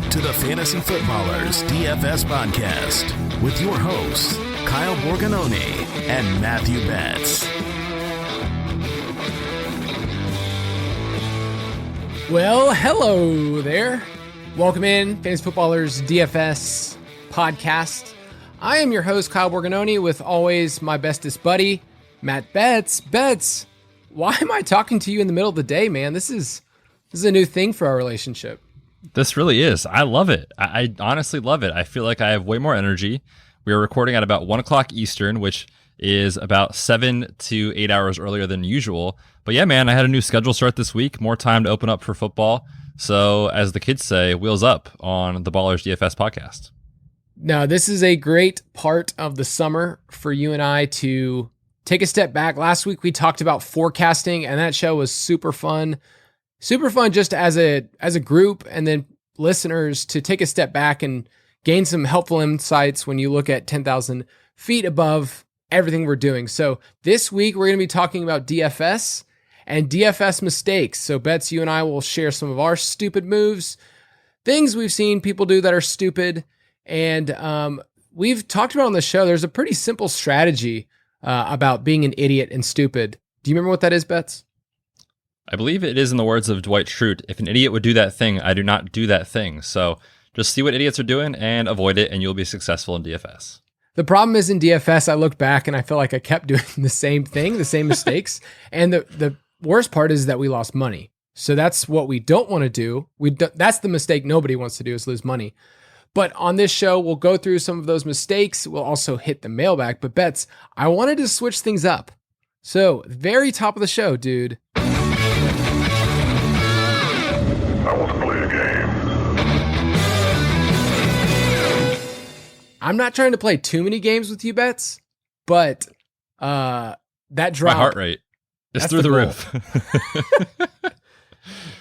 to the Fantasy Footballers DFS Podcast with your hosts, Kyle Borganoni and Matthew Betz. Well, hello there. Welcome in, Fantasy Footballers DFS Podcast. I am your host, Kyle Borganoni, with always my bestest buddy, Matt Betz. Betz, why am I talking to you in the middle of the day, man? This is a new thing for our relationship. This really is. I love it. I honestly love it. I feel like I have way more energy. We are recording at about 1 o'clock Eastern, which is about 7 to 8 hours earlier than usual. But yeah, man, I had a new schedule start this week. More time to open up for football. So as the kids say, wheels up on the Ballers DFS podcast. Now, this is a great part of the summer for you and I to take a step back. Last week, we talked about forecasting, and that show was super fun. Super fun just as a group, and then listeners to take a step back and gain some helpful insights when you look at 10,000 feet above everything we're doing. So this week, we're going to be talking about DFS and DFS mistakes. So Betz, you and I will share some of our stupid moves, things we've seen people do that are stupid. And we've talked about on the show, there's a pretty simple strategy about being an idiot and stupid. Do you remember what that is, Betz? I believe it is in the words of Dwight Schrute, if an idiot would do that thing, I do not do that thing. So just see what idiots are doing and avoid it, and you'll be successful in DFS. The problem is in DFS, I look back and I feel like I kept doing the same thing, the same mistakes. And the worst part is that we lost money. So that's what we don't want to do. That's the mistake nobody wants to do, is lose money. But on this show, we'll go through some of those mistakes. We'll also hit the mailbag. But Betz, I wanted to switch things up. So very top of the show, dude. I want to play a game. I'm not trying to play too many games with you, Betz, but that drop. My heart rate is through the roof.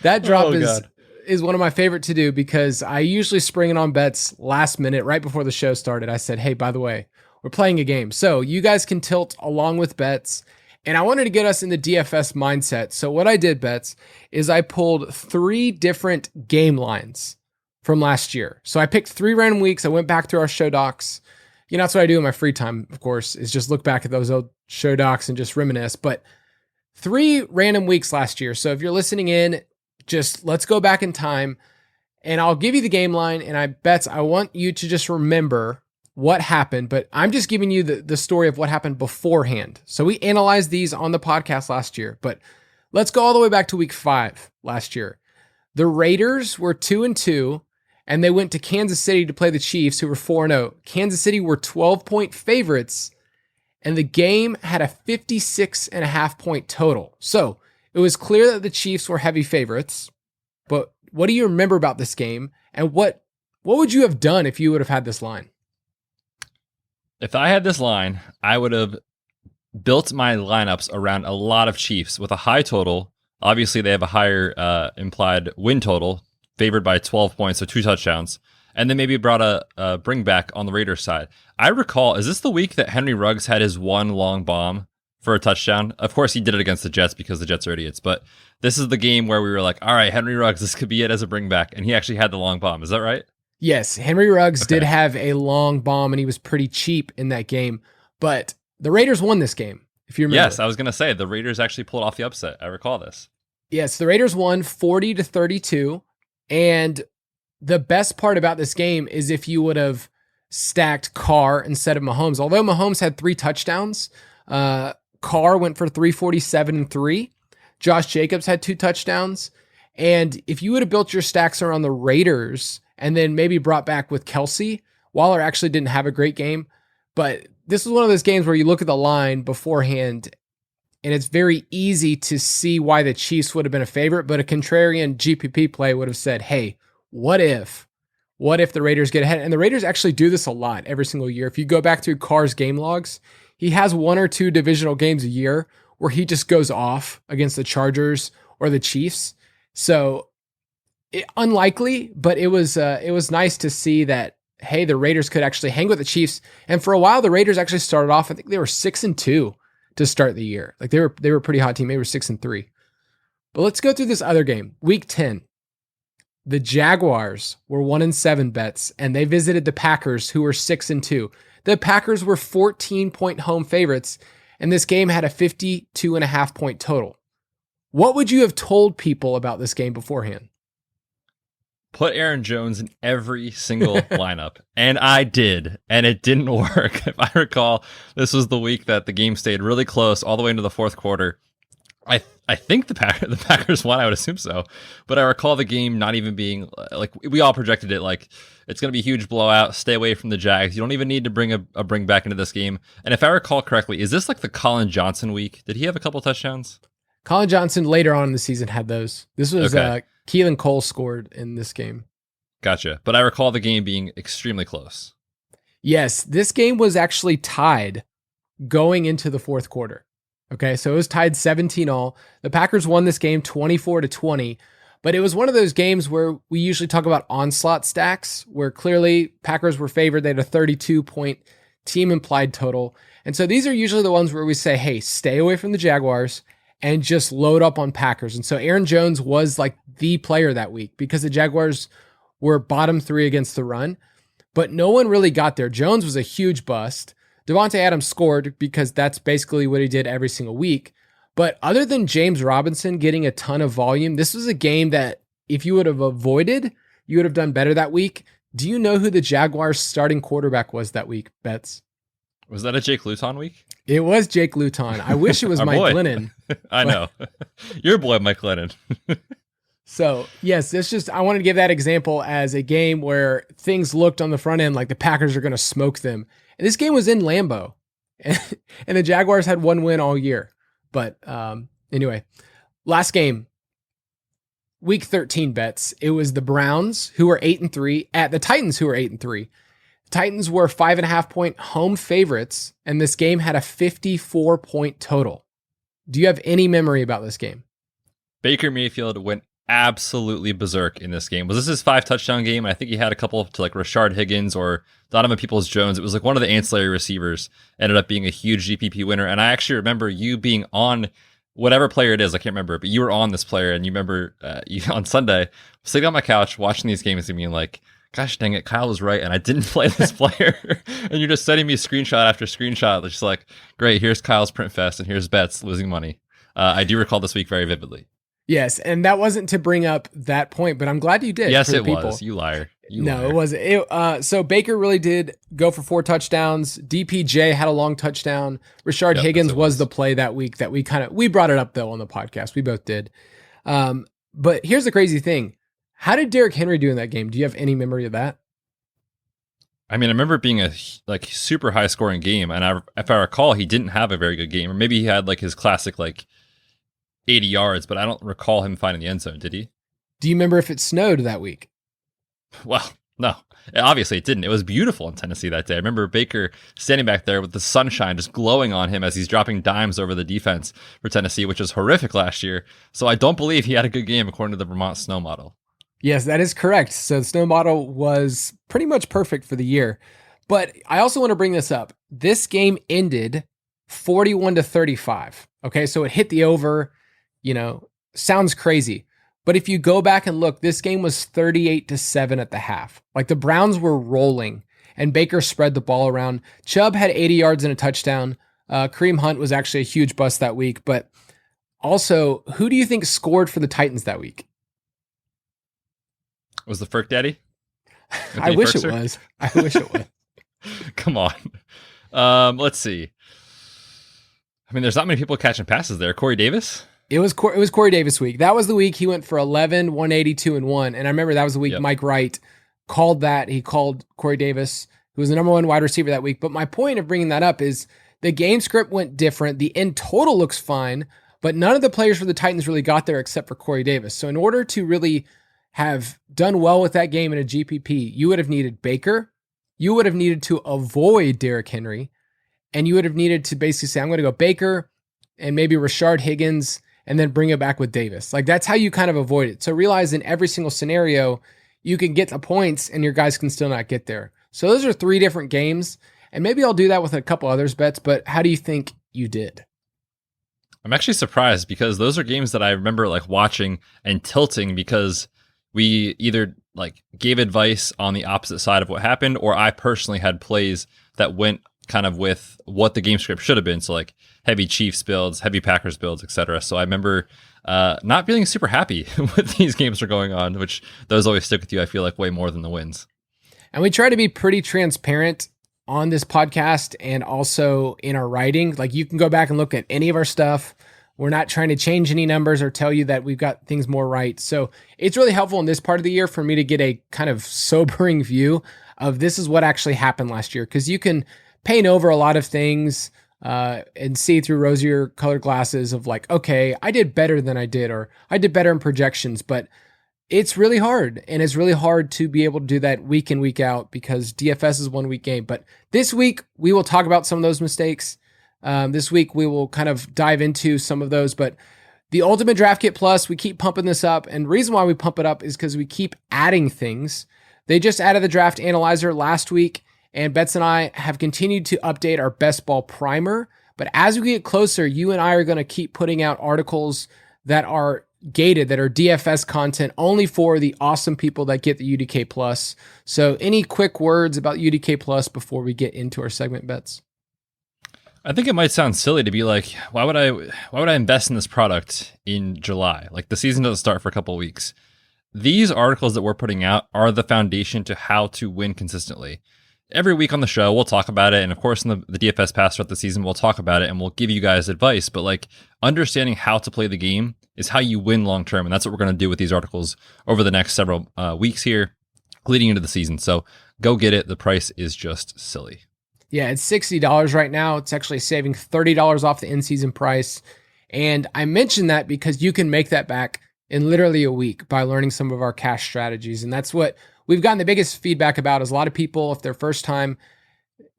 That drop is one of my favorite to do, because I usually spring it on Betz last minute, right before the show started. I said, hey, by the way, we're playing a game. So you guys can tilt along with Betz. And I wanted to get us in the DFS mindset. So what I did, Betz, is I pulled 3 different game lines from last year. So I picked 3 random weeks. I went back through our show docs. You know, that's what I do in my free time, of course, is just look back at those old show docs and just reminisce. But 3 random weeks last year. So if you're listening in, just let's go back in time and I'll give you the game line. And Betz, I want you to just remember what happened, but I'm just giving you the story of what happened beforehand. So we analyzed these on the podcast last year, but let's go all the way back to week 5 last year. The Raiders were 2-2, and they went to Kansas City to play the Chiefs, who were 4-0. Kansas City were 12-point favorites, and the game had a 56.5-point total. So it was clear that the Chiefs were heavy favorites, but what do you remember about this game, and what would you have done if you would have had this line? If I had this line, I would have built my lineups around a lot of Chiefs with a high total. Obviously, they have a higher implied win total, favored by 12 points, so 2 touchdowns. And then maybe brought a bring back on the Raiders side. I recall, is this the week that Henry Ruggs had his one long bomb for a touchdown? Of course, he did it against the Jets because the Jets are idiots. But this is the game where we were like, all right, Henry Ruggs, this could be it as a bring back. And he actually had the long bomb. Is that right? Yes, Henry Ruggs did have a long bomb, and he was pretty cheap in that game. But the Raiders won this game, if you remember. Yes, I was going to say, the Raiders actually pulled off the upset. I recall this. Yes, the Raiders won 40-32. And the best part about this game is if you would have stacked Carr instead of Mahomes. Although Mahomes had 3 touchdowns, Carr went for 347 and 3. Josh Jacobs had 2 touchdowns. And if you would have built your stacks around the Raiders and then maybe brought back with Kelsey, Waller actually didn't have a great game. But this was one of those games where you look at the line beforehand, and it's very easy to see why the Chiefs would have been a favorite. But a contrarian GPP play would have said, hey, what if the Raiders get ahead? And the Raiders actually do this a lot every single year. If you go back through Carr's game logs, he has 1 or 2 divisional games a year where he just goes off against the Chargers or the Chiefs. So unlikely, but it was nice to see that, hey, the Raiders could actually hang with the Chiefs. And for a while, the Raiders actually started off, I think they were 6-2 to start the year. Like they were a pretty hot team. They were 6-3. But let's go through this other game. Week 10. The Jaguars were 1-7 bets, and they visited the Packers, who were 6-2. The Packers were 14-point home favorites, and this game had a 52.5-point total. What would you have told people about this game beforehand? Put Aaron Jones in every single lineup. And I did. And it didn't work. If I recall, this was the week that the game stayed really close all the way into the fourth quarter. I think the Packers won. I would assume so. But I recall the game not even being like, we all projected it like it's going to be a huge blowout. Stay away from the Jags. You don't even need to bring a bring back into this game. And if I recall correctly, is this like the Colin Johnson week? Did he have a couple touchdowns? Colin Johnson later on in the season had those. This was Keelan Cole scored in this game. Gotcha. But I recall the game being extremely close. Yes, this game was actually tied going into the fourth quarter. Okay, so it was tied 17-all. The Packers won this game 24-20, but it was one of those games where we usually talk about onslaught stacks, where clearly Packers were favored. They had a 32-point team implied total. And so these are usually the ones where we say, hey, stay away from the Jaguars and just load up on Packers. And so Aaron Jones was like the player that week because the Jaguars were bottom 3 against the run, but no one really got there. Jones was a huge bust. Devontae Adams scored because that's basically what he did every single week. But other than James Robinson getting a ton of volume, this was a game that if you would have avoided, you would have done better that week. Do you know who the Jaguars starting quarterback was that week, Betz? Was that a Jake Luton week? It was Jake Luton. I wish it was Mike Glennon. I know. Your boy, Mike Glennon. So, yes, I wanted to give that example as a game where things looked on the front end like the Packers are going to smoke them. And this game was in Lambeau, and the Jaguars had one win all year. But anyway, last game, week 13 bets. It was the Browns, who were 8-3, at the Titans, who were 8-3. Titans were 5.5-point home favorites, and this game had a 54-point total. Do you have any memory about this game? Baker Mayfield went absolutely berserk in this game. Was this his 5-touchdown game? I think he had a couple to like Rashard Higgins or Donovan Peoples-Jones. It was like one of the ancillary receivers ended up being a huge GPP winner. And I actually remember you being on whatever player it is. I can't remember, but you were on this player, and you remember you on Sunday sitting on my couch watching these games and being like, gosh dang it, Kyle was right, and I didn't play this player. And you're just sending me screenshot after screenshot. It's just like, great, here's Kyle's Print Fest, and here's Betz losing money. I do recall this week very vividly. Yes, and that wasn't to bring up that point, but I'm glad you did. Yes, it was. You liar. It wasn't. So Baker really did go for 4 touchdowns. DPJ had a long touchdown. Rashard Higgins was the play that week that we brought it up, though, on the podcast. We both did. But here's the crazy thing. How did Derrick Henry do in that game? Do you have any memory of that? I mean, I remember it being a like super high scoring game, and if I recall, he didn't have a very good game, or maybe he had like his classic like 80 yards, but I don't recall him finding the end zone. Did he? Do you remember if it snowed that week? Well, no. Obviously, it didn't. It was beautiful in Tennessee that day. I remember Baker standing back there with the sunshine just glowing on him as he's dropping dimes over the defense for Tennessee, which was horrific last year. So I don't believe he had a good game according to the Vermont snow model. Yes, that is correct. So the snow model was pretty much perfect for the year. But I also want to bring this up. This game ended 41-35. Okay, so it hit the over. Sounds crazy. But if you go back and look, this game was 38-7 at the half. Like the Browns were rolling and Baker spread the ball around. Chubb had 80 yards and a touchdown. Kareem Hunt was actually a huge bust that week. But also, who do you think scored for the Titans that week? Was the Ferk Daddy? I wish it was. Come on. Let's see. I mean, there's not many people catching passes there. Corey Davis? It was Corey Davis week. That was the week he went for 11, 182, and 1. And I remember that was the week Mike Wright called that. He called Corey Davis, who was the number 1 wide receiver that week. But my point of bringing that up is the game script went different. The end total looks fine, but none of the players for the Titans really got there except for Corey Davis. So in order to really have done well with that game in a GPP, you would have needed Baker. You would have needed to avoid Derrick Henry. And you would have needed to basically say, I'm going to go Baker and maybe Rashard Higgins and then bring it back with Davis. Like that's how you kind of avoid it. So realize in every single scenario, you can get the points and your guys can still not get there. So those are 3 different games. And maybe I'll do that with a couple others bets, but how do you think you did? I'm actually surprised because those are games that I remember like watching and tilting because we either like gave advice on the opposite side of what happened, or I personally had plays that went kind of with what the game script should have been. So like heavy Chiefs builds, heavy Packers builds, etc. So I remember not feeling super happy with these games that are going on, which those always stick with you, I feel like, way more than the wins. And we try to be pretty transparent on this podcast and also in our writing. Like, you can go back and look at any of our stuff. We're not trying to change any numbers or tell you that we've got things more right. So it's really helpful in this part of the year for me to get a kind of sobering view of this is what actually happened last year. Because you can paint over a lot of things and see through rosier colored glasses of like, okay, I did better than I did, or I did better in projections. But it's really hard, and it's really hard to be able to do that week in, week out, because DFS is 1 week game. But this week, we will talk about some of those mistakes. This week, we will kind of dive into some of those. But the Ultimate Draft Kit Plus, we keep pumping this up. And the reason why we pump it up is because we keep adding things. They just added the Draft Analyzer last week, and Betz and I have continued to update our Best Ball Primer. But as we get closer, you and I are going to keep putting out articles that are gated, that are DFS content only for the awesome people that get the UDK Plus. So any quick words about UDK Plus before we get into our segment, Betz? I think it might sound silly to be like, why would I invest in this product in July? Like, the season doesn't start for a couple of weeks. These articles that we're putting out are the foundation to how to win consistently. Every week on the show, we'll talk about it. And of course, in the DFS Pass throughout the season, we'll talk about it and we'll give you guys advice. But like, understanding how to play the game is how you win long term. And that's what we're going to do with these articles over the next several weeks here leading into the season. So go get it. The price is just silly. Yeah, it's $60 right now. It's actually saving $30 off the in-season price. And I mentioned that because you can make that back in literally a week by learning some of our cash strategies. And that's what we've gotten the biggest feedback about, is a lot of people, if their first time,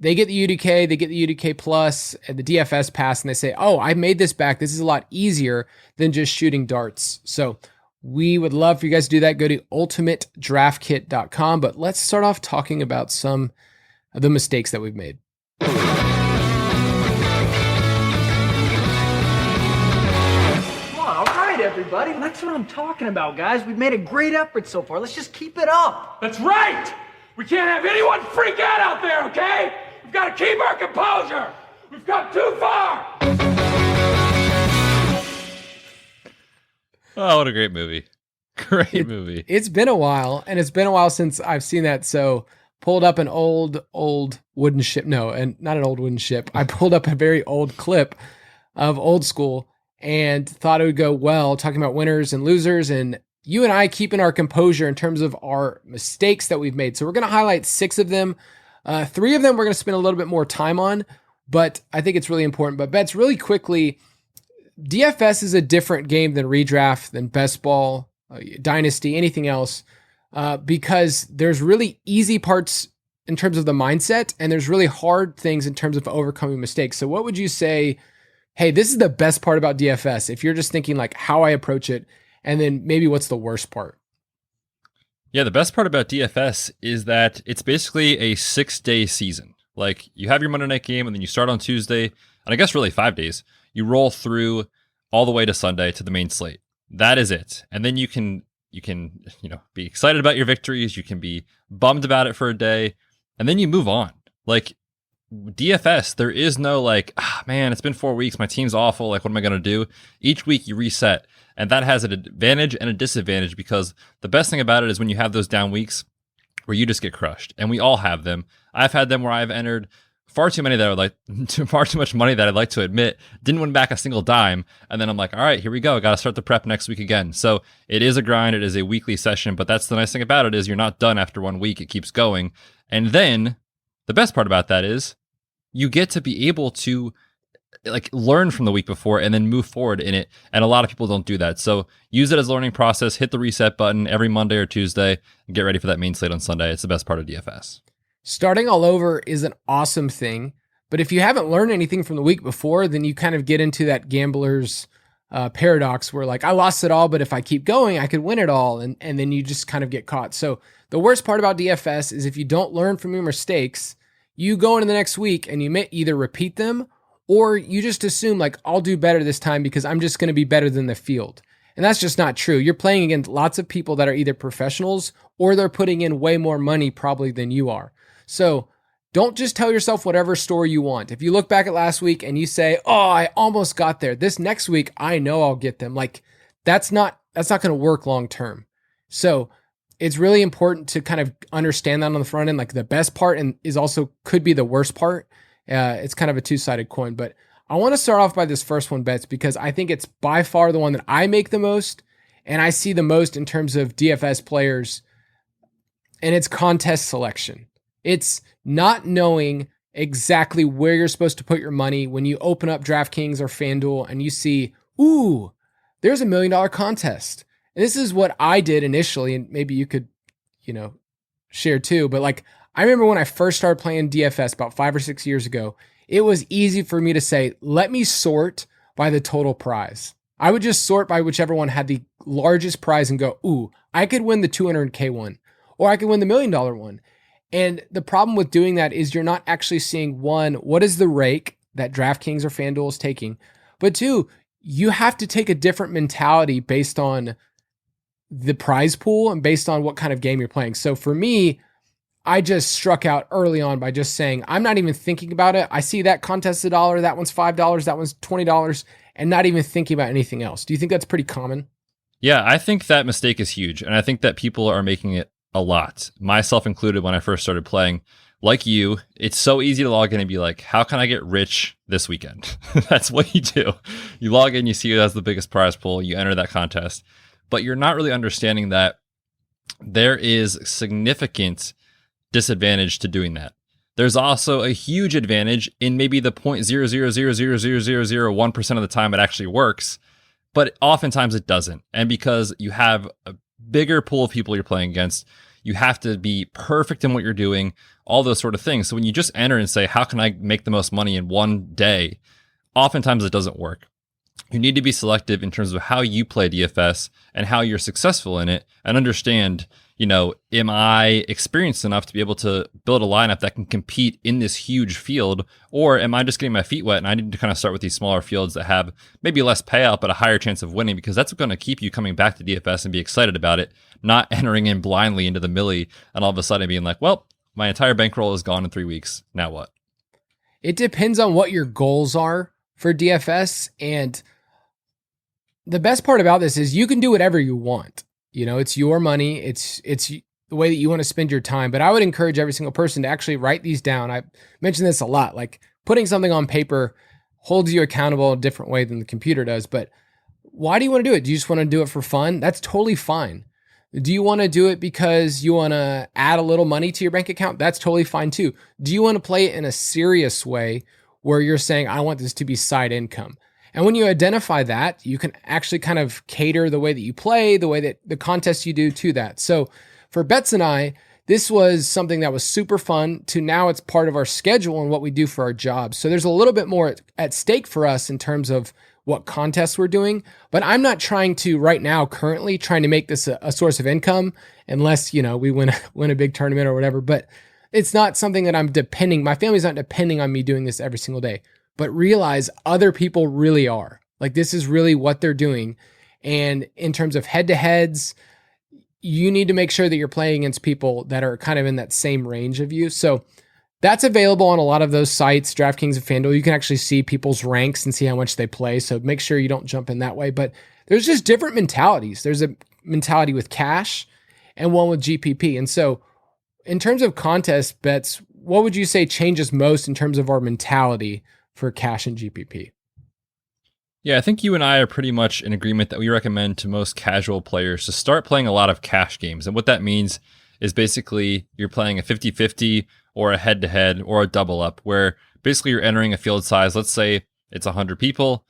they get the UDK, they get the UDK Plus and the DFS Pass, and they say, oh, I made this back. This is a lot easier than just shooting darts. So we would love for you guys to do that. Go to ultimatedraftkit.com. But let's start off talking about some of the mistakes that we've made. Everybody, that's what I'm talking about, guys. We've made a great effort so far. Let's just keep it up. That's right. We can't have anyone freak out there, okay? We've got to keep our composure. We've come too far. Oh, what a great movie. Great movie. It's been a while, and it's been a while since I've seen that. So pulled up an old wooden ship. No, and not an old wooden ship. I pulled up a very old clip of Old School and thought it would go well, talking about winners and losers, and you and I keeping our composure in terms of our mistakes that we've made. So we're going to highlight 6 of them. 3 of them we're going to spend a little bit more time on, but I think it's really important. But Betz, really quickly, DFS is a different game than redraft, than best ball, dynasty, anything else, because there's really easy parts in terms of the mindset, and there's really hard things in terms of overcoming mistakes. So what would you say, hey, this is the best part about DFS, if you're just thinking like how I approach it, and then maybe what's the worst part? Yeah, the best part about DFS is that it's basically a 6-day season. Like, you have your Monday night game, and then you start on Tuesday, and I guess really 5 days. You roll through all the way to Sunday to the main slate. That is it. And then you can be excited about your victories. You can be bummed about it for a day, and then you move on. Like, DFS, there is no like, man, it's been 4 weeks. My team's awful. Like, what am I going to do? Each week you reset. And that has an advantage and a disadvantage, because the best thing about it is when you have those down weeks where you just get crushed. And we all have them. I've had them where I've entered far too much money that I'd like to admit, didn't win back a single dime. And then I'm like, all right, here we go. I got to start the prep next week again. So it is a grind. It is a weekly session, but that's the nice thing about it, is you're not done after 1 week. It keeps going. And then the best part about that is you get to be able to like learn from the week before and then move forward in it. And a lot of people don't do that. So use it as a learning process, hit the reset button every Monday or Tuesday, and get ready for that main slate on Sunday. It's the best part of DFS. Starting all over is an awesome thing. But if you haven't learned anything from the week before, then you kind of get into that gambler's paradox where like, I lost it all, but if I keep going, I could win it all. And then you just kind of get caught. So the worst part about DFS is if you don't learn from your mistakes, you go into the next week and you may either repeat them, or you just assume like, I'll do better this time because I'm just going to be better than the field. And that's just not true. You're playing against lots of people that are either professionals or they're putting in way more money probably than you are. So don't just tell yourself whatever story you want. If you look back at last week and you say, oh, I almost got there. This next week, I know I'll get them. Like that's not going to work long term. So it's really important to kind of understand that on the front end. Like the best part and is also could be the worst part. It's kind of a two-sided coin, but I want to start off by this first one, Betz, because I think it's by far the one that I make the most and I see the most in terms of DFS players, and it's contest selection. It's not knowing exactly where you're supposed to put your money when you open up DraftKings or FanDuel and you see, ooh, there's $1 million contest. And this is what I did initially, and maybe you could, share too. But like, I remember when I first started playing DFS about 5 or 6 years ago, it was easy for me to say, let me sort by the total prize. I would just sort by whichever one had the largest prize and go, ooh, I could win the 200K one, or I could win the $1 million one. And the problem with doing that is you're not actually seeing, one, what is the rake that DraftKings or FanDuel is taking? But two, you have to take a different mentality based on the prize pool and based on what kind of game you're playing. So for me, I just struck out early on by just saying, I'm not even thinking about it. I see that contest $1, that one's $5, that one's $20, and not even thinking about anything else. Do you think that's pretty common? Yeah, I think that mistake is huge. And I think that people are making it a lot, myself included when I first started playing. Like you, it's so easy to log in and be like, how can I get rich this weekend? That's what you do. You log in, you see who has the biggest prize pool, you enter that contest, but you're not really understanding that there is significant disadvantage to doing that. There's also a huge advantage in maybe the 0.000000001% of the time it actually works, but oftentimes it doesn't. And because you have a bigger pool of people you're playing against, you have to be perfect in what you're doing, all those sort of things. So when you just enter and say, how can I make the most money in one day? Oftentimes it doesn't work. You need to be selective in terms of how you play DFS and how you're successful in it, and understand, am I experienced enough to be able to build a lineup that can compete in this huge field? Or am I just getting my feet wet and I need to kind of start with these smaller fields that have maybe less payout, but a higher chance of winning, because that's going to keep you coming back to DFS and be excited about it, not entering in blindly into the millie and all of a sudden being like, well, my entire bankroll is gone in 3 weeks. Now what? It depends on what your goals are for DFS. And the best part about this is you can do whatever you want. It's your money. It's the way that you want to spend your time. But I would encourage every single person to actually write these down. I mentioned this a lot, like putting something on paper holds you accountable a different way than the computer does. But why do you want to do it? Do you just want to do it for fun? That's totally fine. Do you want to do it because you want to add a little money to your bank account? That's totally fine too. Do you want to play it in a serious way where you're saying, I want this to be side income? And when you identify that, you can actually kind of cater the way that you play, the way that the contests you do to that. So for Betz and I, this was something that was super fun to now it's part of our schedule and what we do for our jobs. So there's a little bit more at stake for us in terms of what contests we're doing, but I'm not trying to right now currently trying to make this a source of income unless, we win a big tournament or whatever, but it's not something that my family's not depending on me doing this every single day. But realize other people really are. Like this is really what they're doing. And in terms of head-to-heads, you need to make sure that you're playing against people that are kind of in that same range of you. So that's available on a lot of those sites, DraftKings and FanDuel. You can actually see people's ranks and see how much they play. So make sure you don't jump in that way. But there's just different mentalities. There's a mentality with cash and one with GPP. And so in terms of contest bets, what would you say changes most in terms of our mentality for cash and GPP? Yeah, I think you and I are pretty much in agreement that we recommend to most casual players to start playing a lot of cash games. And what that means is basically you're playing a 50-50 or a head-to-head or a double-up, where basically you're entering a field size. Let's say it's 100 people,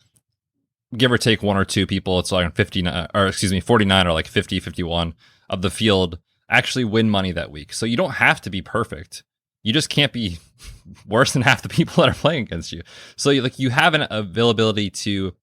give or take one or two people. It's like 49 or like 50, 51 of the field actually win money that week. So you don't have to be perfect. You just can't be worse than half the people that are playing against you. So you have an availability to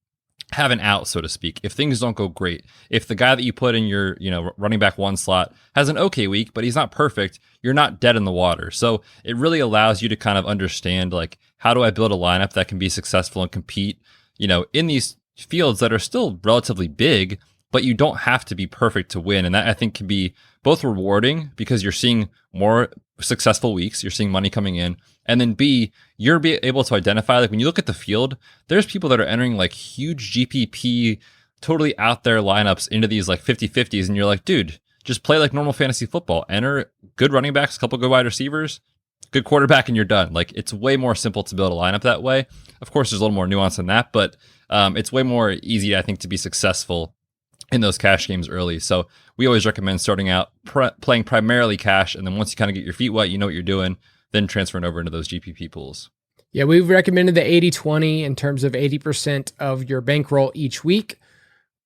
have an out, so to speak, if things don't go great. If the guy that you put in your running back one slot has an okay week, but he's not perfect, you're not dead in the water. So it really allows you to kind of understand, like, how do I build a lineup that can be successful and compete, in these fields that are still relatively big, but you don't have to be perfect to win. And that I think can be both rewarding because you're seeing more successful weeks, you're seeing money coming in. And then B, you're able to identify, like when you look at the field, there's people that are entering like huge GPP, totally out there lineups into these like 50-50s. And you're like, dude, just play like normal fantasy football. Enter good running backs, a couple good wide receivers, good quarterback, and you're done. Like it's way more simple to build a lineup that way. Of course, there's a little more nuance than that, but it's way more easy, I think, to be successful in those cash games early. So we always recommend starting out playing primarily cash, and then once you kind of get your feet wet, you know what you're doing, then transferring over into those GPP pools. Yeah, we've recommended the 80-20 in terms of 80% of your bankroll each week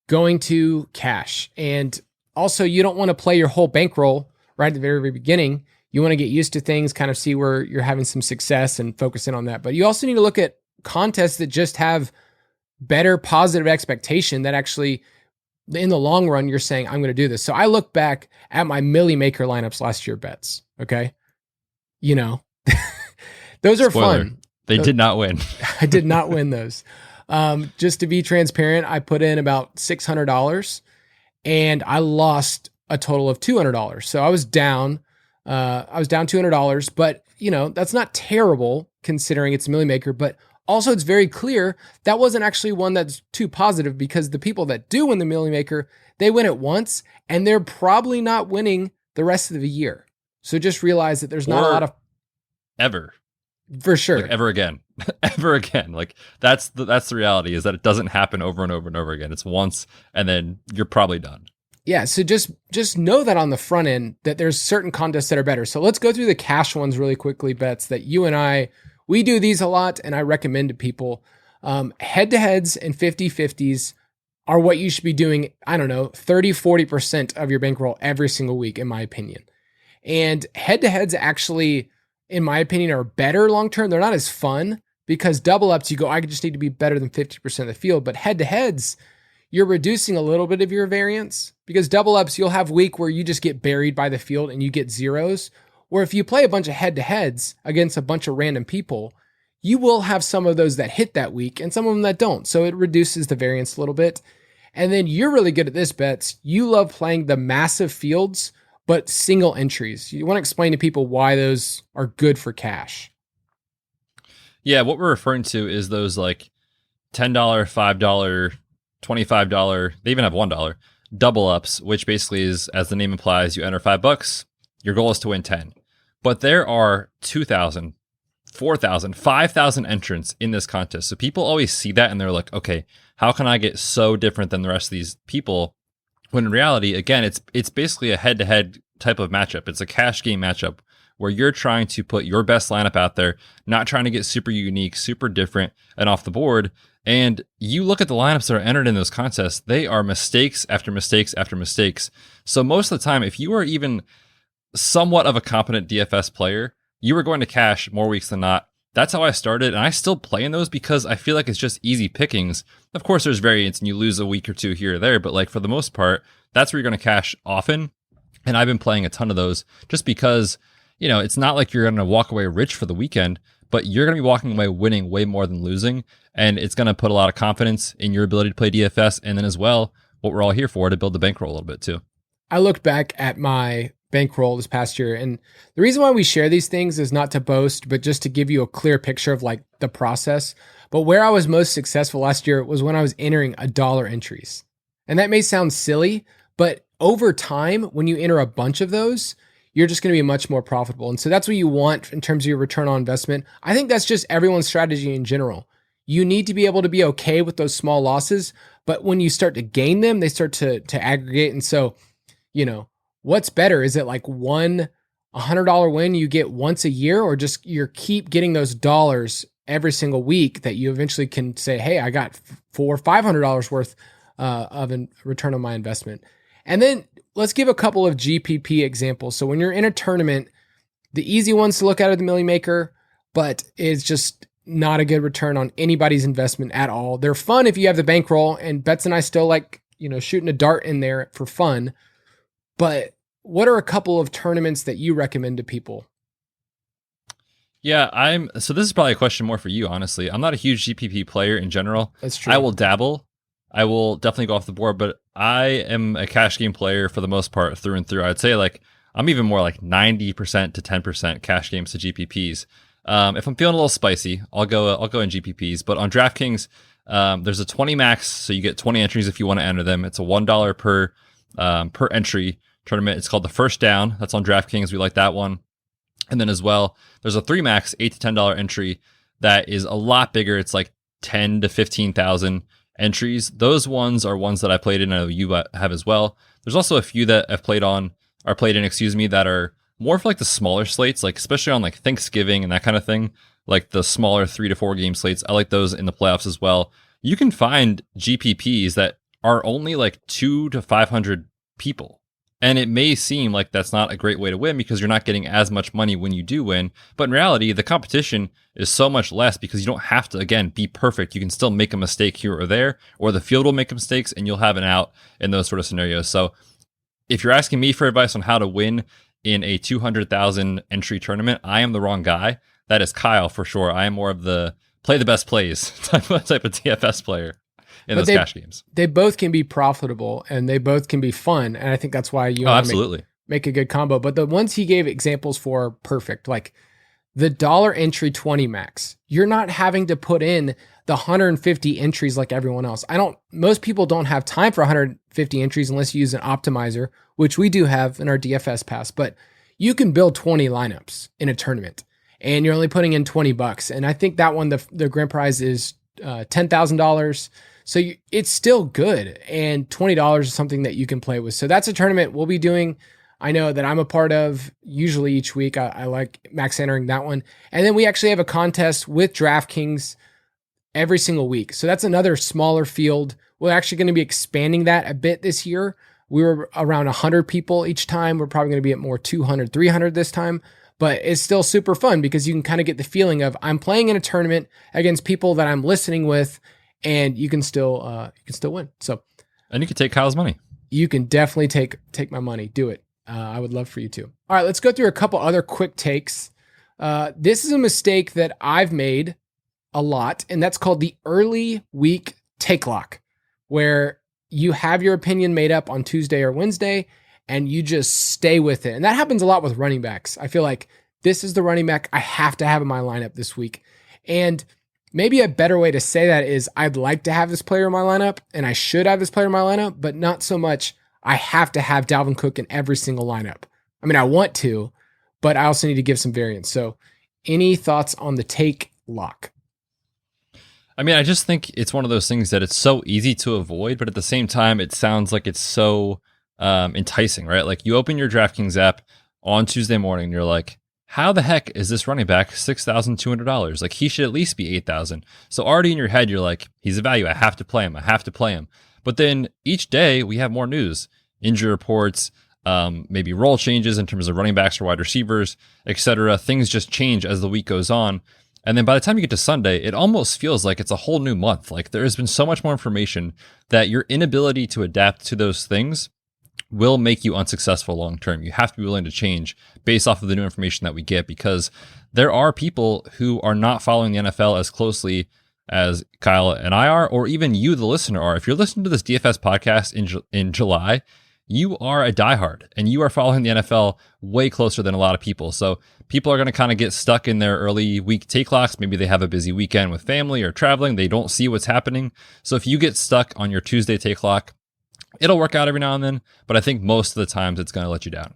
going to cash. And also, you don't want to play your whole bankroll right at the very beginning. You want to get used to things, kind of see where you're having some success and focus in on that. But you also need to look at contests that just have better positive expectation that actually, in the long run, you're saying, I'm going to do this. So I look back at my Millie Maker lineups last year bets. Okay. You know, those are Spoiler, fun. They did not win. I did not win those. Just to be transparent, I put in about $600 and I lost a total of $200. So I was down $200, but you know, that's not terrible considering it's a Millie Maker, but also it's very clear that wasn't actually one that's too positive because the people that do win the Millie Maker, they win it once and they're probably not winning the rest of the year. So just realize that there's not a lot of ever. For sure. Like ever again. Ever again. Like that's the reality, is that it doesn't happen over and over and over again. It's once and then you're probably done. Yeah, so just know that on the front end that there's certain contests that are better. So let's go through the cash ones really quickly, Bets, that you and we do these a lot and I recommend to people. Head-to-heads and 50-50s are what you should be doing, 30-40% of your bankroll every single week, in my opinion. And head-to-heads actually, in my opinion, are better long-term. They're not as fun because double-ups, you go, I just need to be better than 50% of the field. But head-to-heads, you're reducing a little bit of your variance because double-ups, you'll have week where you just get buried by the field and you get zeros. Or if you play a bunch of head-to-heads against a bunch of random people, you will have some of those that hit that week and some of them that don't. So it reduces the variance a little bit. And then you're really good at this, Bets. You love playing the massive fields, but single entries. You want to explain to people why those are good for cash. Yeah, what we're referring to is those like $10, $5, $25, they even have $1 double ups, which basically is, as the name implies, you enter $5. Your goal is to win 10. But there are 2,000, 4,000, 5,000 entrants in this contest. So people always see that and they're like, okay, how can I get so different than the rest of these people? When in reality, again, it's basically a head-to-head type of matchup. It's a cash game matchup where you're trying to put your best lineup out there, not trying to get super unique, super different, and off the board. And you look at the lineups that are entered in those contests, they are mistakes after mistakes after mistakes. So most of the time, if you are even somewhat of a competent DFS player, you are going to cash more weeks than not. That's how I started, and I still play in those because I feel like it's just easy pickings. Of course, there's variance, and you lose a week or two here or there, but like for the most part, that's where you're going to cash often. And I've been playing a ton of those just because, you know, it's not like you're going to walk away rich for the weekend, but you're going to be walking away winning way more than losing. And it's going to put a lot of confidence in your ability to play DFS. And then as well, what we're all here for, to build the bankroll a little bit too. I looked back at my bankroll this past year, and the reason why we share these things is not to boast, but just to give you a clear picture of like the process. But where I was most successful last year was when I was entering $1 entries. And that may sound silly, but over time, when you enter a bunch of those, you're just going to be much more profitable. And so that's what you want in terms of your return on investment. I think that's just everyone's strategy in general. You need to be able to be okay with those small losses, but when you start to gain them, they start to aggregate. And so, you know, what's better? Is it like $100 win you get once a year, or just you keep getting those dollars every single week that you eventually can say, hey, I got $400 or $500 worth of a return on my investment. And then let's give a couple of GPP examples. So when you're in a tournament, the easy ones to look at are the Millie Maker, but it's just not a good return on anybody's investment at all. They're fun if you have the bankroll, and Betz and I still like, you know, shooting a dart in there for fun. But what are a couple of tournaments that you recommend to people? Yeah, so this is probably a question more for you, honestly. I'm not a huge GPP player in general. That's true. I will dabble. I will definitely go off the board, but I am a cash game player for the most part through and through. I'd say like I'm even more like 90% to 10% cash games to GPPs. If I'm feeling a little spicy, I'll go in GPPs. But on DraftKings, there's a 20 max, so you get 20 entries if you want to enter them. It's a $1 per entry tournament. It's called the First Down. That's on DraftKings. We like that one. And then as well, there's a 3 max, $8 to $10 entry that is a lot bigger. It's like 10 to 15,000 entries. Those ones are ones that I played in. I know you have as well. There's also a few that I've played in, that are more for like the smaller slates, like especially on like Thanksgiving and that kind of thing, like the smaller 3 to 4 game slates. I like those in the playoffs as well. You can find GPPs that are only like 2 to 500 people. And it may seem like that's not a great way to win because you're not getting as much money when you do win. But in reality, the competition is so much less because you don't have to, again, be perfect. You can still make a mistake here or there, or the field will make mistakes and you'll have an out in those sort of scenarios. So if you're asking me for advice on how to win in a 200,000 entry tournament, I am the wrong guy. That is Kyle for sure. I am more of the play the best plays type of DFS player in those cash games. They both can be profitable and they both can be fun. And I think that's why you absolutely make a good combo. But the ones he gave examples for are perfect. Like the dollar entry 20 max, you're not having to put in the 150 entries like everyone else. Most people don't have time for 150 entries unless you use an optimizer, which we do have in our DFS pass, but you can build 20 lineups in a tournament and you're only putting in $20. And I think that one, the grand prize is $10,000. So it's still good, and $20 is something that you can play with. So that's a tournament we'll be doing. I know that I'm a part of usually each week. I like max entering that one. And then we actually have a contest with DraftKings every single week. So that's another smaller field. We're actually going to be expanding that a bit this year. We were around 100 people each time. We're probably going to be at more 200, 300 this time. But it's still super fun because you can kind of get the feeling of I'm playing in a tournament against people that I'm listening with, and you can still win. So, and you can take Kyle's money. You can definitely take my money. Do it. I would love for you to. All right, let's go through a couple other quick takes. This is a mistake that I've made a lot, and that's called the early week take lock, where you have your opinion made up on Tuesday or Wednesday, and you just stay with it. And that happens a lot with running backs. I feel like this is the running back I have to have in my lineup this week. And maybe a better way to say that is I'd like to have this player in my lineup and I should have this player in my lineup, but not so much I have to have Dalvin Cook in every single lineup. I mean, I want to, but I also need to give some variance. So any thoughts on the take lock? I mean, I just think it's one of those things that it's so easy to avoid, but at the same time, it sounds like it's so enticing, right? Like you open your DraftKings app on Tuesday morning and you're like, how the heck is this running back $6,200? Like he should at least be $8,000. So already in your head, you're like, he's a value. I have to play him. But then each day we have more news, injury reports, maybe role changes in terms of running backs or wide receivers, etc. Things just change as the week goes on. And then by the time you get to Sunday, it almost feels like it's a whole new month. Like there has been so much more information that your inability to adapt to those things will make you unsuccessful long term. You have to be willing to change based off of the new information that we get, because there are people who are not following the NFL as closely as Kyle and I are, or even you, the listener, are. If you're listening to this DFS podcast in July, you are a diehard and you are following the NFL way closer than a lot of people. So people are going to kind of get stuck in their early week take locks. Maybe they have a busy weekend with family or traveling. They don't see what's happening. So if you get stuck on your Tuesday take lock, it'll work out every now and then, but I think most of the times it's going to let you down.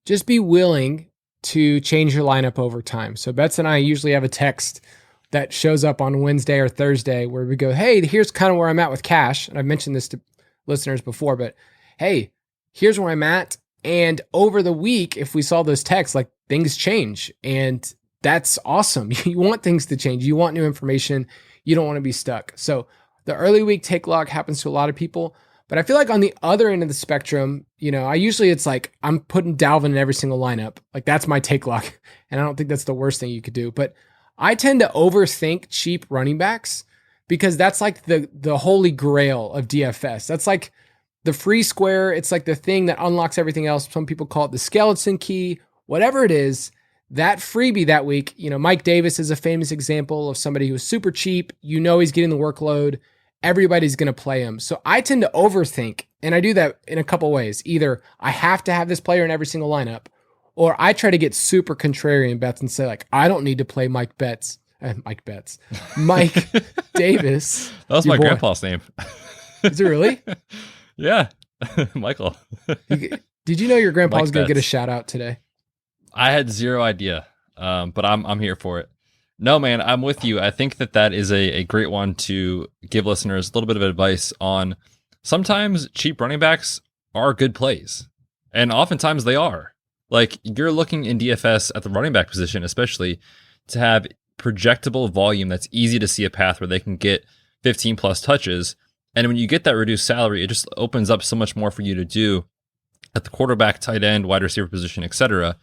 Just be willing to change your lineup over time. So Betz and I usually have a text that shows up on Wednesday or Thursday where we go, hey, here's kind of where I'm at with cash. And I've mentioned this to listeners before, but hey, here's where I'm at. And over the week, if we saw those texts, like things change, and that's awesome. You want things to change. You want new information. You don't want to be stuck. So the early week take lock happens to a lot of people. But I feel like on the other end of the spectrum, it's like I'm putting Dalvin in every single lineup. Like that's my take lock. And I don't think that's the worst thing you could do. But I tend to overthink cheap running backs because that's like the holy grail of DFS. That's like the free square. It's like the thing that unlocks everything else. Some people call it the skeleton key, whatever it is. That freebie that week, Mike Davis is a famous example of somebody who was super cheap. He's getting the workload. everybody's going to play him. So I tend to overthink, and I do that in a couple ways. Either I have to have this player in every single lineup, or I try to get super contrarian bets and say, like, I don't need to play Mike Davis. That was my grandpa's name. Is it really? Yeah. Michael. Did you know your grandpa was going to get a shout out today? I had zero idea, but I'm here for it. No, man, I'm with you. I think that is a great one to give listeners a little bit of advice on. Sometimes cheap running backs are good plays, and oftentimes they are. Like, you're looking in DFS at the running back position, especially, to have projectable volume that's easy to see a path where they can get 15 plus touches. And when you get that reduced salary, it just opens up so much more for you to do at the quarterback, tight end, wide receiver position, etc.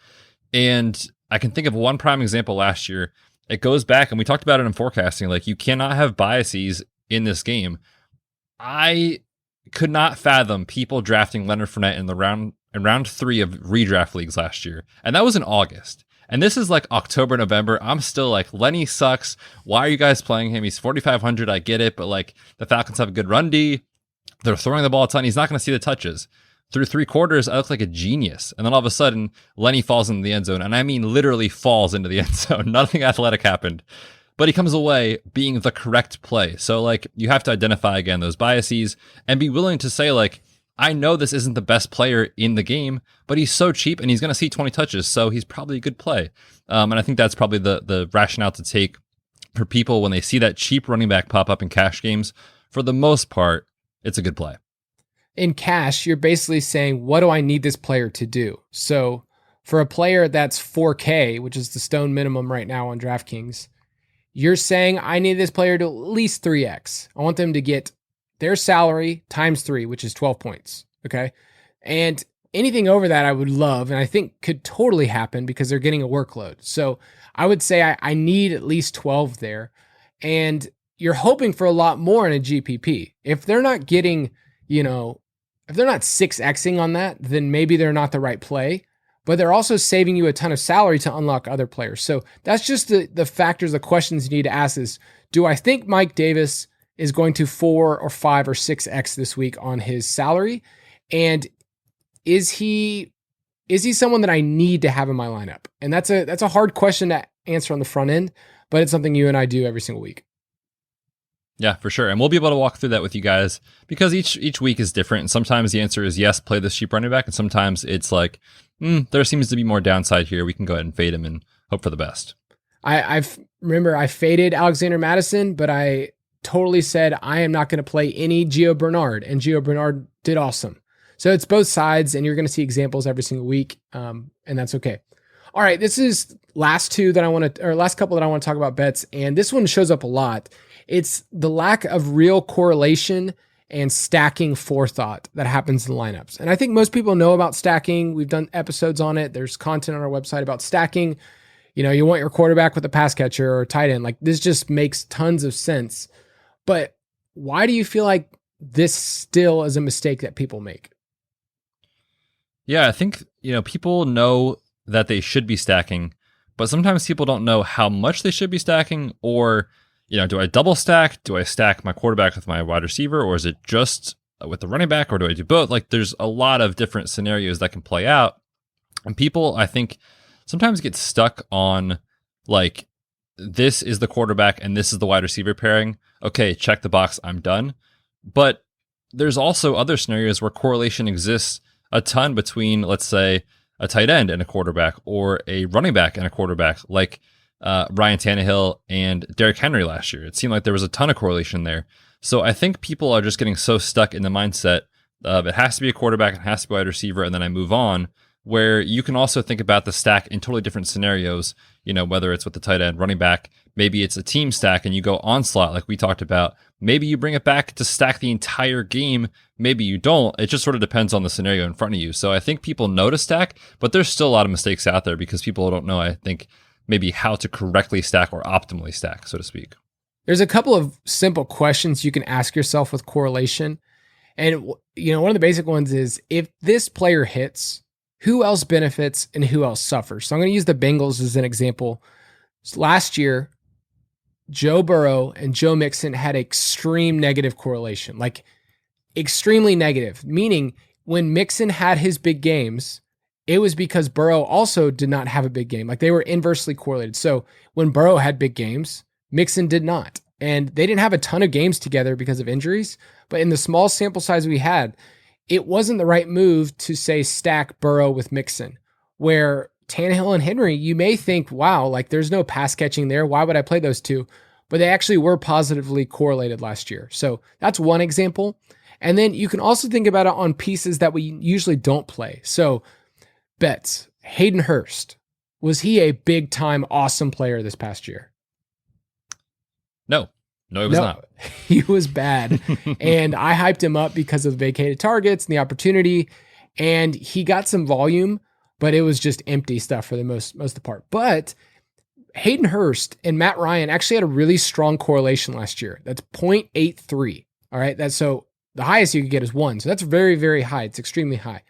And I can think of one prime example last year. It goes back, and we talked about it in forecasting, like, you cannot have biases in this game. I could not fathom people drafting Leonard Fournette in round 3 of redraft leagues last year. And that was in August. And this is like October, November. I'm still like, Lenny sucks. Why are you guys playing him? He's 4,500. I get it. But like, the Falcons have a good run D. They're throwing the ball a ton. He's not going to see the touches. Through 3 quarters, I look like a genius. And then all of a sudden, Lenny falls into the end zone. And I mean, literally falls into the end zone. Nothing athletic happened. But he comes away being the correct play. So like, you have to identify again those biases and be willing to say, like, I know this isn't the best player in the game, but he's so cheap and he's going to see 20 touches, so he's probably a good play. And I think that's probably the rationale to take for people when they see that cheap running back pop up in cash games. For the most part, it's a good play. In cash, you're basically saying, what do I need this player to do? So for a player that's 4K, which is the stone minimum right now on DraftKings, you're saying I need this player to at least 3x. I want them to get their salary times 3, which is 12 points. Okay. And anything over that I would love, and I think could totally happen because they're getting a workload. So I would say I need at least 12 there. And you're hoping for a lot more in a GPP. If they're not getting, if they're not 6xing on that, then maybe they're not the right play. But they're also saving you a ton of salary to unlock other players. So that's just the factors, the questions you need to ask is, do I think Mike Davis is going to 4 or 5 or 6x this week on his salary? And is he someone that I need to have in my lineup? And that's a hard question to answer on the front end, but it's something you and I do every single week. Yeah, for sure. And we'll be able to walk through that with you guys because each week is different. And sometimes the answer is yes, play this cheap running back. And sometimes it's like, there seems to be more downside here. We can go ahead and fade him and hope for the best. I remember I faded Alexander Madison, but I totally said I am not going to play any Gio Bernard, and Gio Bernard did awesome. So it's both sides, and you're going to see examples every single week, and that's okay. All right, this is last couple that I want to talk about bets, and this one shows up a lot. It's the lack of real correlation and stacking forethought that happens in lineups. And I think most people know about stacking. We've done episodes on it. There's content on our website about stacking. You want your quarterback with a pass catcher or a tight end. Like, this just makes tons of sense. But why do you feel like this still is a mistake that people make? Yeah, I think, people know that they should be stacking, but sometimes people don't know how much they should be stacking, or, do I double stack? Do I stack my quarterback with my wide receiver, or is it just with the running back, or do I do both? Like, there's a lot of different scenarios that can play out. And people, I think, sometimes get stuck on, like, this is the quarterback and this is the wide receiver pairing. Okay, check the box, I'm done. But there's also other scenarios where correlation exists a ton between, let's say, a tight end and a quarterback, or a running back and a quarterback, like Ryan Tannehill and Derrick Henry last year. It seemed like there was a ton of correlation there. So I think people are just getting so stuck in the mindset of it has to be a quarterback, it has to be a wide receiver, and then I move on, where you can also think about the stack in totally different scenarios, whether it's with the tight end, running back, maybe it's a team stack and you go onslaught like we talked about. Maybe you bring it back to stack the entire game. Maybe you don't. It just sort of depends on the scenario in front of you. So I think people know to stack, but there's still a lot of mistakes out there because people don't know, I think, maybe how to correctly stack or optimally stack, so to speak. There's a couple of simple questions you can ask yourself with correlation. And, one of the basic ones is, if this player hits, who else benefits and who else suffers? So I'm going to use the Bengals as an example. Last year, Joe Burrow and Joe Mixon had extreme negative correlation, like extremely negative, meaning when Mixon had his big games, it was because Burrow also did not have a big game. Like they were inversely correlated. So when Burrow had big games, Mixon did not. And they didn't have a ton of games together because of injuries, but in the small sample size we had, it wasn't the right move to say stack Burrow with Mixon, where Tannehill and Henry, you may think, wow, like there's no pass catching there. Why would I play those two? But they actually were positively correlated last year. So that's one example. And then you can also think about it on pieces that we usually don't play. So Betz, Hayden Hurst, was he a big time awesome player this past year? No, he was not. He was bad. And I hyped him up because of the vacated targets and the opportunity. And he got some volume, but it was just empty stuff for the most of the part. But Hayden Hurst and Matt Ryan actually had a really strong correlation last year. That's 0.83. All right. That's so the highest you could get is 1. So that's very, very high. It's extremely high.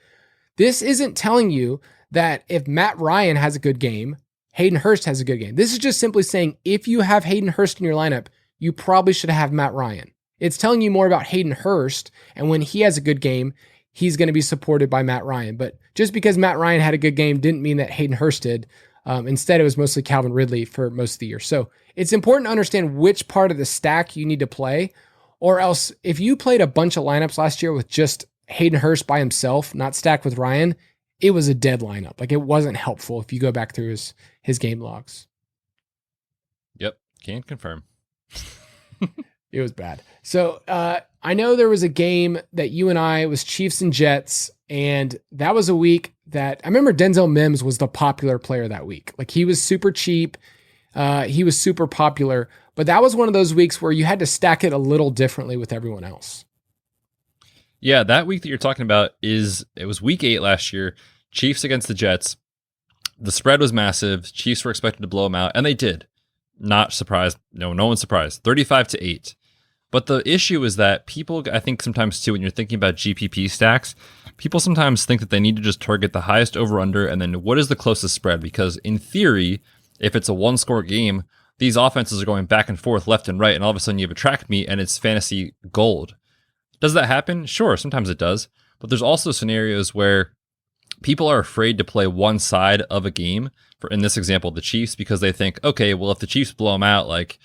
This isn't telling you that if Matt Ryan has a good game, Hayden Hurst has a good game. This is just simply saying if you have Hayden Hurst in your lineup, you probably should have Matt Ryan. It's telling you more about Hayden Hurst, and when he has a good game, he's going to be supported by Matt Ryan. But just because Matt Ryan had a good game didn't mean that Hayden Hurst did. Instead, it was mostly Calvin Ridley for most of the year. So it's important to understand which part of the stack you need to play, or else if you played a bunch of lineups last year with just Hayden Hurst by himself, not stacked with Ryan, it was a dead lineup. Like it wasn't helpful if you go back through his game logs. Yep, can confirm. It was bad. So I know there was a game that you and I, it was Chiefs and Jets, and that was a week that I remember Denzel Mims was the popular player that week. Like he was super cheap. He was super popular, but that was one of those weeks where you had to stack it a little differently with everyone else. Yeah, that week that you're talking about it was week 8 last year, Chiefs against the Jets. The spread was massive. Chiefs were expected to blow them out, and they did. Not surprised. No one's surprised. 35-8. But the issue is that people, I think sometimes too, when you're thinking about GPP stacks, people sometimes think that they need to just target the highest over-under and then what is the closest spread? Because in theory, if it's a one-score game, these offenses are going back and forth, left and right, and all of a sudden you have a track meet and it's fantasy gold. Does that happen? Sure, sometimes it does. But there's also scenarios where people are afraid to play one side of a game, for in this example, the Chiefs, because they think, okay, well, if the Chiefs blow them out, like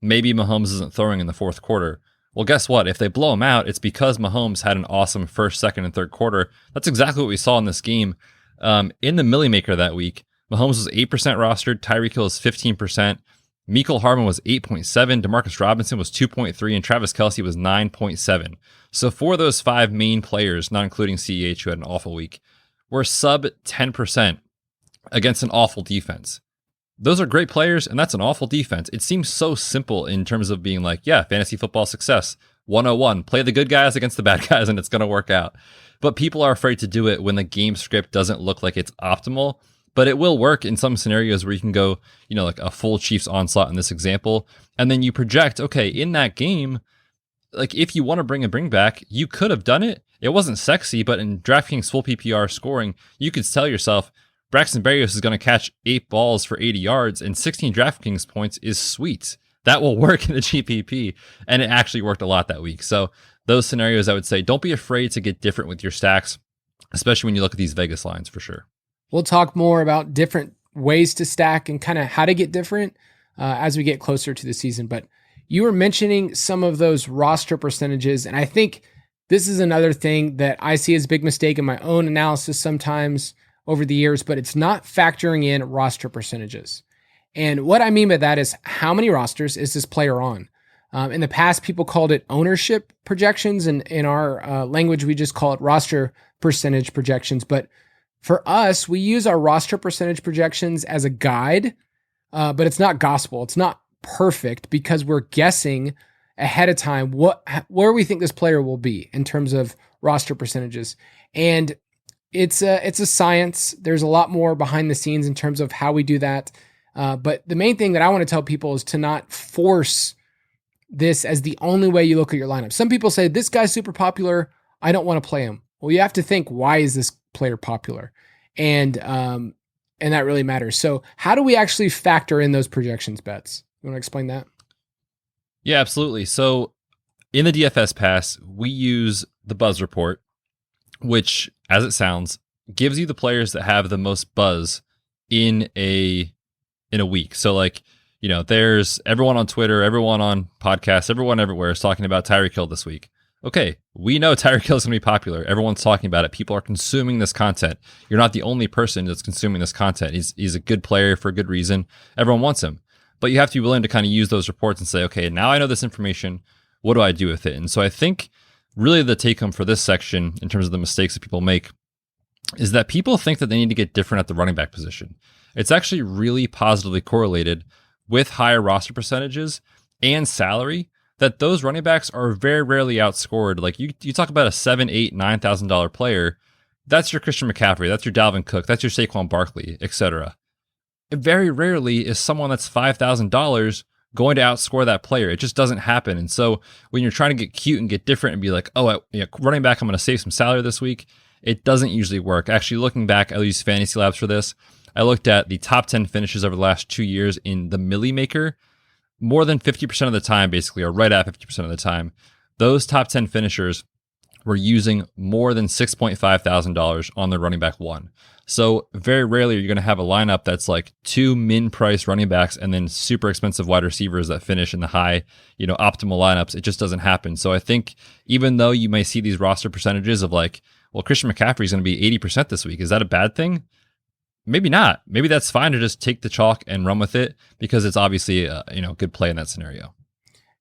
maybe Mahomes isn't throwing in the fourth quarter. Well, guess what? If they blow them out, it's because Mahomes had an awesome first, second, and third quarter. That's exactly what we saw in this game. In the Millie Maker that week, Mahomes was 8% rostered, Tyreek Hill was 15%, Mecole Hardman was 8.7, Demarcus Robinson was 2.3, and Travis Kelce was 9.7. So for those 5 main players, not including CEH, who had an awful week, were sub 10% against an awful defense. Those are great players, and that's an awful defense. It seems so simple in terms of being like, yeah, fantasy football success, 101, play the good guys against the bad guys, and it's going to work out. But people are afraid to do it when the game script doesn't look like it's optimal. But it will work in some scenarios where you can go, like a full Chiefs onslaught in this example, and then you project, okay, in that game, like if you want to bring a bring back, you could have done it. It wasn't sexy, but in DraftKings full PPR scoring, you could tell yourself, Braxton Berrios is going to catch 8 balls for 80 yards and 16 DraftKings points is sweet. That will work in the GPP, and it actually worked a lot that week. So those scenarios, I would say, don't be afraid to get different with your stacks, especially when you look at these Vegas lines for sure. We'll talk more about different ways to stack and kind of how to get different as we get closer to the season. But you were mentioning some of those roster percentages, and I think this is another thing that I see as a big mistake in my own analysis sometimes over the years, but it's not factoring in roster percentages. And what I mean by that is how many rosters is this player on? In the past, people called it ownership projections, and in our language, we just call it roster percentage projections. But for us, we use our roster percentage projections as a guide, but it's not gospel. It's not perfect because we're guessing ahead of time where we think this player will be in terms of roster percentages. And it's a science. There's a lot more behind the scenes in terms of how we do that. But the main thing that I want to tell people is to not force this as the only way you look at your lineup. Some people say, this guy's super popular, I don't want to play him. Well, you have to think, why is this player popular? And that really matters. So how do we actually factor in those projections, Betz? You want to explain that? Yeah, absolutely. So in the DFS Pass, we use the Buzz Report, which, as it sounds, gives you the players that have the most buzz in a week. So like, there's everyone on Twitter, everyone on podcasts, everyone everywhere is talking about Tyreek Hill this week. Okay, we know Tyreek Hill is going to be popular. Everyone's talking about it. People are consuming this content. You're not the only person that's consuming this content. He's a good player for a good reason. Everyone wants him. But you have to be willing to kind of use those reports and say, okay, now I know this information. What do I do with it? And so I think really the take home for this section in terms of the mistakes that people make is that people think that they need to get different at the running back position. It's actually really positively correlated with higher roster percentages and salary, that those running backs are very rarely outscored. Like you talk about a $7,000, $8,000, $9,000 player, that's your Christian McCaffrey, that's your Dalvin Cook, that's your Saquon Barkley, etc. Very rarely is someone that's $5,000 going to outscore that player. It just doesn't happen. And so when you're trying to get cute and get different and be like, running back, I'm going to save some salary this week, it doesn't usually work. Actually, looking back, I used Fantasy Labs for this. I looked at the top 10 finishes over the last 2 years in the Millie Maker. More than 50% of the time, basically, or right at 50% of the time, those top 10 finishers were using more than $6,500 on their running back one. So very rarely are you going to have a lineup that's like two min-price running backs and then super expensive wide receivers that finish in the high, optimal lineups. It just doesn't happen. So I think even though you may see these roster percentages of like, well, Christian McCaffrey is going to be 80% this week, is that a bad thing? Maybe not. Maybe that's fine to just take the chalk and run with it because it's obviously a good play in that scenario.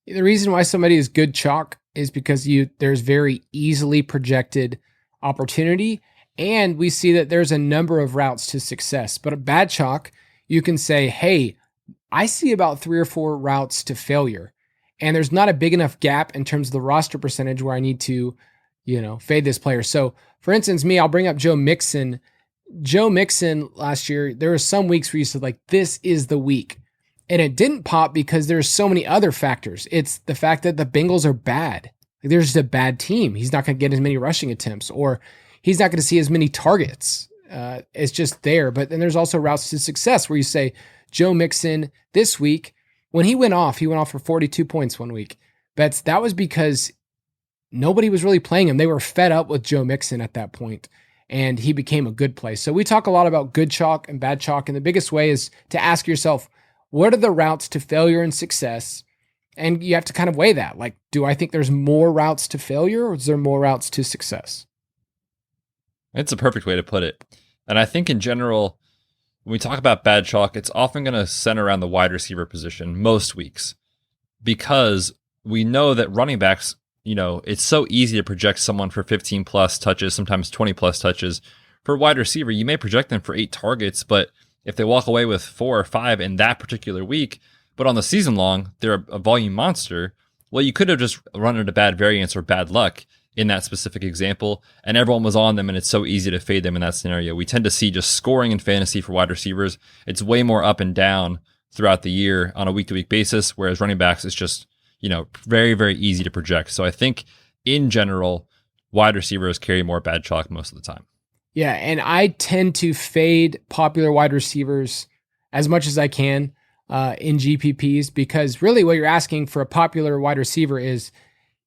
The reason why somebody is good chalk is because there's very easily projected opportunity, and we see that there's a number of routes to success. But a bad chalk, you can say, hey, I see about 3 or 4 routes to failure, and there's not a big enough gap in terms of the roster percentage where I need to, fade this player. So for instance, I'll bring up Joe Mixon. Joe Mixon last year, there were some weeks where you said like, this is the week. And it didn't pop because there's so many other factors. It's the fact that the Bengals are bad. Like, they're just a bad team. He's not going to get as many rushing attempts, or he's not going to see as many targets. It's just there. But then there's also routes to success where you say, Joe Mixon this week, when he went off for 42 points one week. Betz, that was because nobody was really playing him. They were fed up with Joe Mixon at that point, and he became a good play. So we talk a lot about good chalk and bad chalk, and the biggest way is to ask yourself, what are the routes to failure and success? And you have to kind of weigh that. Like, do I think there's more routes to failure, or is there more routes to success? It's a perfect way to put it. And I think in general, when we talk about bad chalk, it's often going to center around the wide receiver position most weeks, because we know that running backs, it's so easy to project someone for 15 plus touches, sometimes 20 plus touches. For a wide receiver, you may project them for 8 targets, but if they walk away with 4 or 5 in that particular week, but on the season long, they're a volume monster, well, you could have just run into bad variance or bad luck in that specific example, and everyone was on them, and it's so easy to fade them in that scenario. We tend to see just scoring in fantasy for wide receivers. It's way more up and down throughout the year on a week-to-week basis, whereas running backs is just, very, very easy to project. So I think in general, wide receivers carry more bad chalk most of the time. Yeah, and I tend to fade popular wide receivers as much as I can in GPPs, because really what you're asking for a popular wide receiver is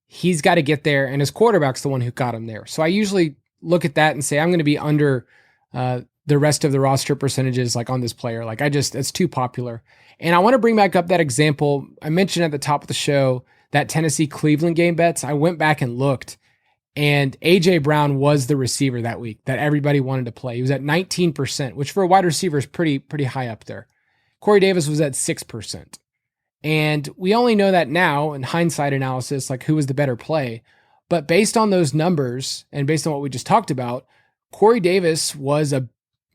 he's got to get there, and his quarterback's the one who got him there. So I usually look at that and say, I'm going to be under the rest of the roster percentages like on this player. Like it's too popular. And I want to bring back up that example I mentioned at the top of the show, that Tennessee-Cleveland game, Betz. I went back and looked, and A.J. Brown was the receiver that week that everybody wanted to play. He was at 19%, which for a wide receiver is pretty high up there. Corey Davis was at 6%. And we only know that now in hindsight analysis, like who was the better play. But based on those numbers and based on what we just talked about, Corey Davis was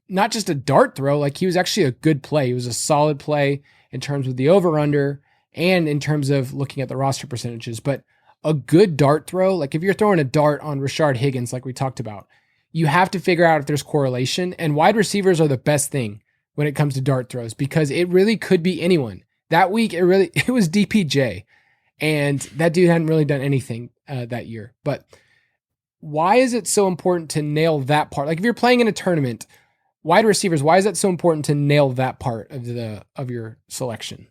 not just a dart throw, like he was actually a good play. He was a solid play in terms of the over-under and in terms of looking at the roster percentages. But a good dart throw, like if you're throwing a dart on Rashard Higgins, like we talked about, you have to figure out if there's correlation. And wide receivers are the best thing when it comes to dart throws, because it really could be anyone. That week, it was DPJ, and that dude hadn't really done anything that year. But why is it so important to nail that part? Like if you're playing in a tournament, wide receivers, why is that so important to nail that part of your selection?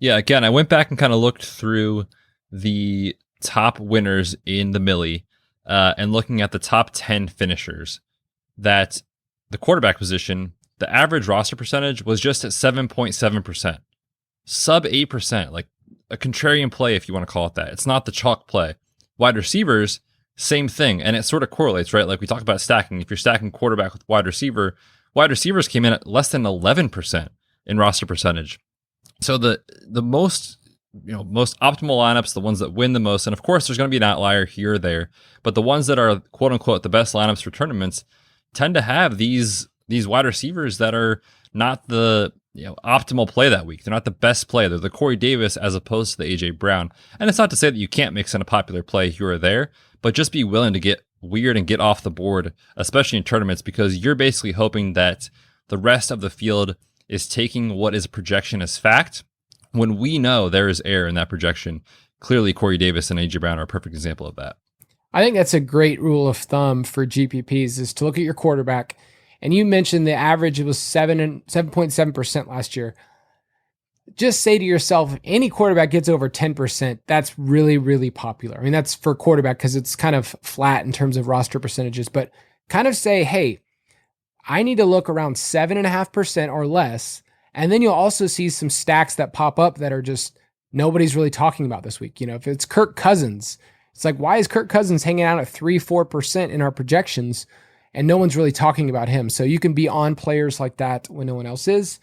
Yeah, again, I went back and kind of looked through the top winners in the Millie and looking at the top 10 finishers, that the quarterback position, the average roster percentage was just at 7.7%, sub 8%, like a contrarian play, if you want to call it that. It's not the chalk play. Wide receivers, same thing. And it sort of correlates, right? Like we talk about stacking. If you're stacking quarterback with wide receivers came in at less than 11% in roster percentage. So the most optimal lineups, the ones that win the most, and of course there's going to be an outlier here or there, but the ones that are quote unquote the best lineups for tournaments tend to have these wide receivers that are not the optimal play that week. They're not the best play. They're the Corey Davis as opposed to the AJ Brown. And it's not to say that you can't mix in a popular play here or there, but just be willing to get weird and get off the board, especially in tournaments, because you're basically hoping that the rest of the field is taking what is a projection as fact when we know there is error in that projection. Clearly, Corey Davis and AJ Brown are a perfect example of that. I think that's a great rule of thumb for GPPs, is to look at your quarterback. And you mentioned the average, it was 7.7% last year. Just say to yourself, if any quarterback gets over 10%, that's really, really popular. I mean, that's for quarterback because it's kind of flat in terms of roster percentages, but kind of say, hey, I need to look around 7.5% or less. And then you'll also see some stacks that pop up that are just nobody's really talking about this week. If it's Kirk Cousins, it's like, why is Kirk Cousins hanging out at 3-4% in our projections and no one's really talking about him? So you can be on players like that when no one else is.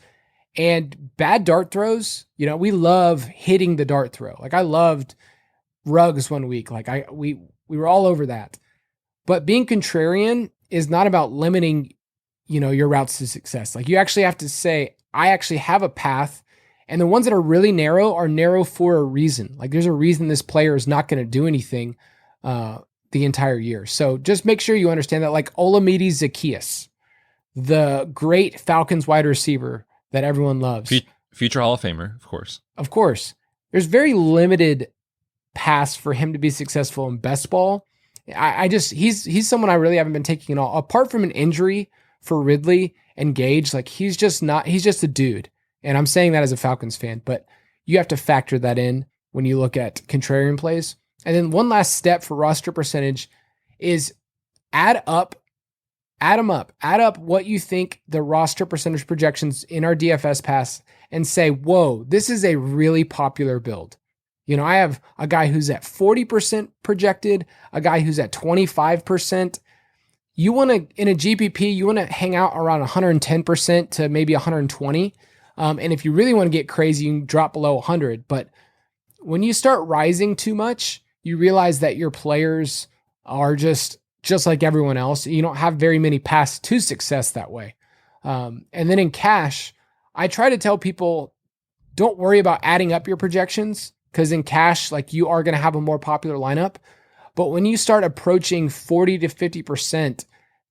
And bad dart throws, we love hitting the dart throw. Like I loved Ruggs one week. Like we were all over that. But being contrarian is not about limiting, your routes to success. Like you actually have to say, I actually have a path. And the ones that are really narrow are narrow for a reason. Like there's a reason this player is not going to do anything the entire year. So just make sure you understand that, like Olamide Zaccheaus, the great Falcons wide receiver that everyone loves. Future Hall of Famer, of course. Of course. There's very limited paths for him to be successful in best ball. He's someone I really haven't been taking at all. Apart from an injury for Ridley and Gage, like he's just a dude. And I'm saying that as a Falcons fan, but you have to factor that in when you look at contrarian plays. And then one last step for roster percentage is add up what you think the roster percentage projections in our DFS pass and say, whoa, this is a really popular build. I have a guy who's at 40% projected, a guy who's at 25%. You want to, in a GPP, you want to hang out around 110% to maybe 120. And if you really want to get crazy, you can drop below 100. But when you start rising too much, you realize that your players are just like everyone else. You don't have very many paths to success that way. And then in cash, I try to tell people, don't worry about adding up your projections, because in cash, like you are going to have a more popular lineup. But when you start approaching 40 to 50%,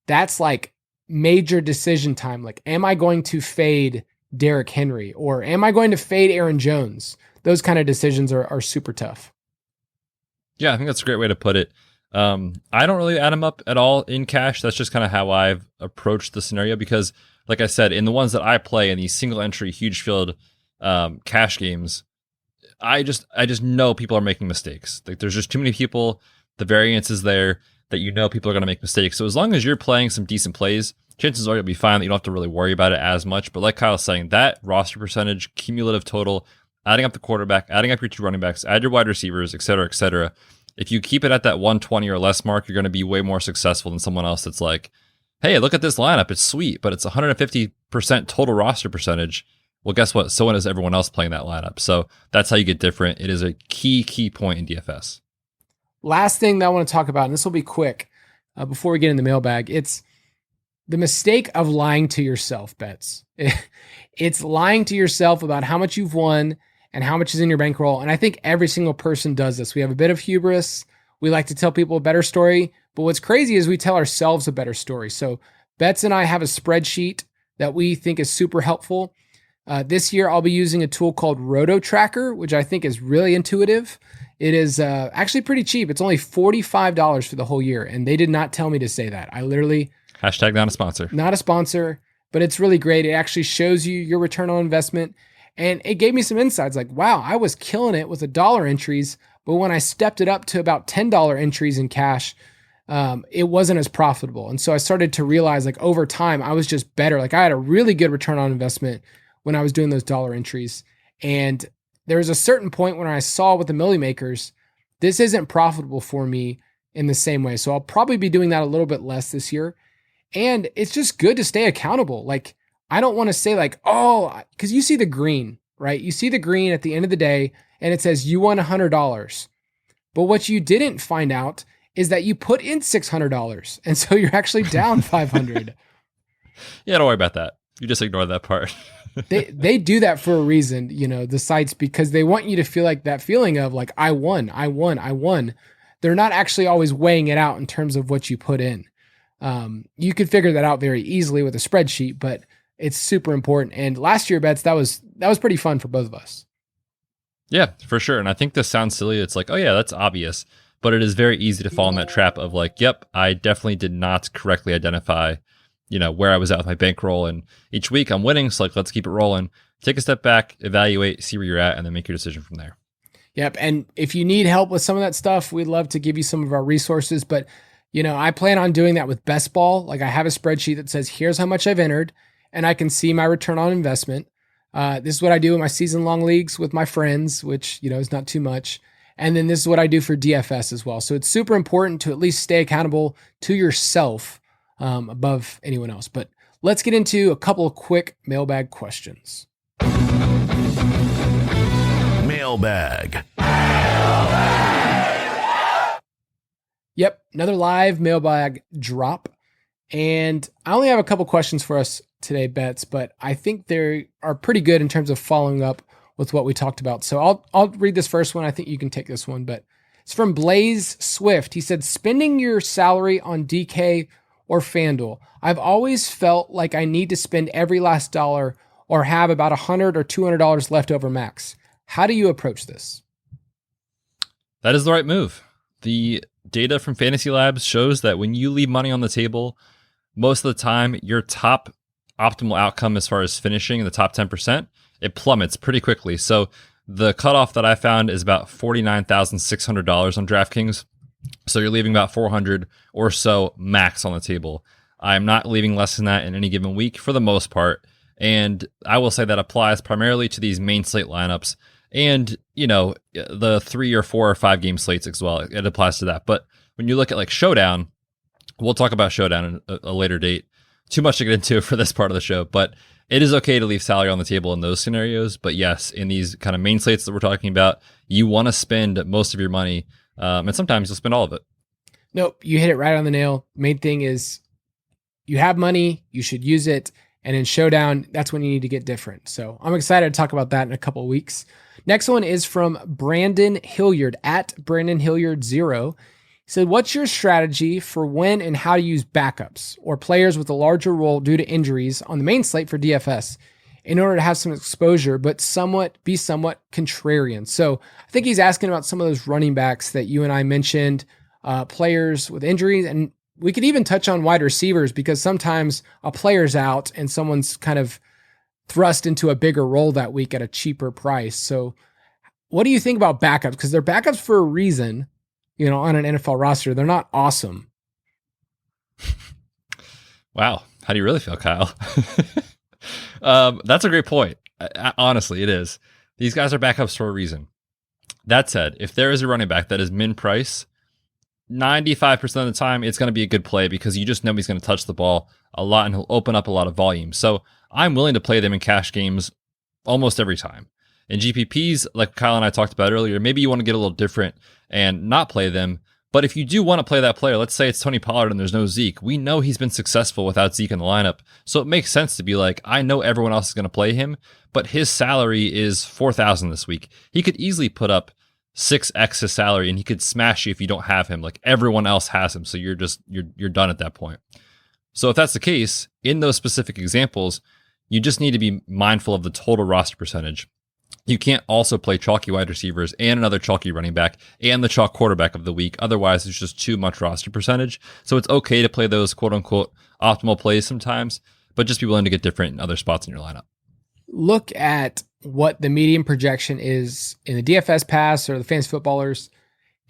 that's like major decision time. Like, am I going to fade Derrick Henry or am I going to fade Aaron Jones? Those kind of decisions are super tough. Yeah, I think that's a great way to put it. I don't really add them up at all in cash. That's just kind of how I've approached the scenario because, like I said, in the ones that I play in these single entry, huge field cash games, I just know people are making mistakes. Like there's just too many people. The variance is there that people are going to make mistakes. So as long as you're playing some decent plays, chances are you'll be fine. That you don't have to really worry about it as much. But like Kyle's saying, that roster percentage, cumulative total, adding up the quarterback, adding up your two running backs, add your wide receivers, et cetera, et cetera. If you keep it at that 120 or less mark, you're going to be way more successful than someone else that's like, hey, look at this lineup. It's sweet, but it's 150% total roster percentage. Well, guess what? So is everyone else playing that lineup. So that's how you get different. It is a key point in DFS. Last thing that I want to talk about, and this will be quick before we get in the mailbag, it's the mistake of lying to yourself, Betz. It's lying to yourself about how much you've won and how much is in your bankroll. And I think every single person does this. We have a bit of hubris. We like to tell people a better story. But what's crazy is we tell ourselves a better story. So Betz and I have a spreadsheet that we think is super helpful. This year, I'll be using a tool called Roto Tracker, which I think is really intuitive. It is actually pretty cheap. It's only $45 for the whole year. And they did not tell me to say that. I literally... Hashtag not a sponsor. Not a sponsor, but it's really great. It actually shows you your return on investment. And it gave me some insights like, wow, I was killing it with the dollar entries, but when I stepped it up to about $10 entries in cash, it wasn't as profitable. And so I started to realize like over time, I was just better. Like I had a really good return on investment when I was doing those dollar entries. And there was a certain point when I saw with the Millie Makers, this isn't profitable for me in the same way. So I'll probably be doing that a little bit less this year. And it's just good to stay accountable. Like I don't want to say like, oh, because you see the green, right? You see the green at the end of the day and it says you won $100. But what you didn't find out is that you put in $600. And so you're actually down $500. Yeah, don't worry about that. You just ignore that part. They do that for a reason, you know, the sites, because they want you to feel like that feeling of like, I won. They're not actually always weighing it out in terms of what you put in. You could figure that out very easily with a spreadsheet, but it's super important. And last year, Betz, that was pretty fun for both of us. Yeah, for sure. And I think this sounds silly. It's like, oh yeah, that's obvious. But it is very easy to fall in that trap of like, yep, I definitely did not correctly identify, you know, where I was at with my bankroll. And each week I'm winning. So like, let's keep it rolling. Take a step back, evaluate, see where you're at, and then make your decision from there. Yep. And if you need help with some of that stuff, we'd love to give you some of our resources. But, you know, I plan on doing that with Best Ball. Like I have a spreadsheet that says, here's how much I've entered, and I can see my return on investment. This is what I do in my season-long leagues with my friends, which, you know, is not too much. And then this is what I do for DFS as well. So it's super important to at least stay accountable to yourself above anyone else. But let's get into a couple of quick mailbag questions. Mailbag. Yep, another live mailbag drop. And I only have a couple questions for us today, Betz, but I think they are pretty good in terms of following up with what we talked about. So I'll read this first one. I think you can take this one, but it's from Blaze Swift. He said, spending your salary on DK or FanDuel. I've always felt like I need to spend every last dollar or have about $100 or $200 left over max. How do you approach this? That is the right move. The data from Fantasy Labs shows that when you leave money on the table, most of the time, your top optimal outcome as far as finishing in the top 10%, it plummets pretty quickly. So the cutoff that I found is about $49,600 on DraftKings. So you're leaving about $400 or so max on the table. I'm not leaving less than that in any given week for the most part. And I will say that applies primarily to these main slate lineups and, you know, the 3 or 4 or 5 game slates as well. It applies to that. But when you look at like Showdown, we'll talk about Showdown in a later date. Too much to get into for this part of the show, but it is okay to leave salary on the table in those scenarios. But yes, in these kind of main slates that we're talking about, you want to spend most of your money, and sometimes you'll spend all of it. Nope, you hit it right on the nail. Main thing is you have money, you should use it. And in Showdown, that's when you need to get different. So I'm excited to talk about that in a couple of weeks. Next one is from Brandon Hilliard at Brandon Hilliard 0. He said, what's your strategy for when and how to use backups or players with a larger role due to injuries on the main slate for DFS in order to have some exposure, but be somewhat contrarian? So I think he's asking about some of those running backs that you and I mentioned, players with injuries, and we could even touch on wide receivers because sometimes a player's out and someone's kind of thrust into a bigger role that week at a cheaper price. So what do you think about backups? Because they're backups for a reason, you know, on an NFL roster. They're not awesome. Wow. How do you really feel, Kyle? That's a great point. Honestly, it is. These guys are backups for a reason. That said, if there is a running back that is min price, 95% of the time, it's going to be a good play because you just know he's going to touch the ball a lot and he'll open up a lot of volume. So I'm willing to play them in cash games almost every time. In GPPs, like Kyle and I talked about earlier, maybe you want to get a little different and not play them. But if you do want to play that player, let's say it's Tony Pollard and there's no Zeke. We know he's been successful without Zeke in the lineup. So it makes sense to be like, I know everyone else is going to play him, but his salary is $4,000 this week. He could easily put up 6x his salary and he could smash you if you don't have him. Like everyone else has him. So you're done at that point. So if that's the case, in those specific examples, you just need to be mindful of the total roster percentage. You can't also play chalky wide receivers and another chalky running back and the chalk quarterback of the week. Otherwise, it's just too much roster percentage. So it's okay to play those quote unquote optimal plays sometimes, but just be willing to get different in other spots in your lineup. Look at what the median projection is in the DFS pass or the Fantasy Footballers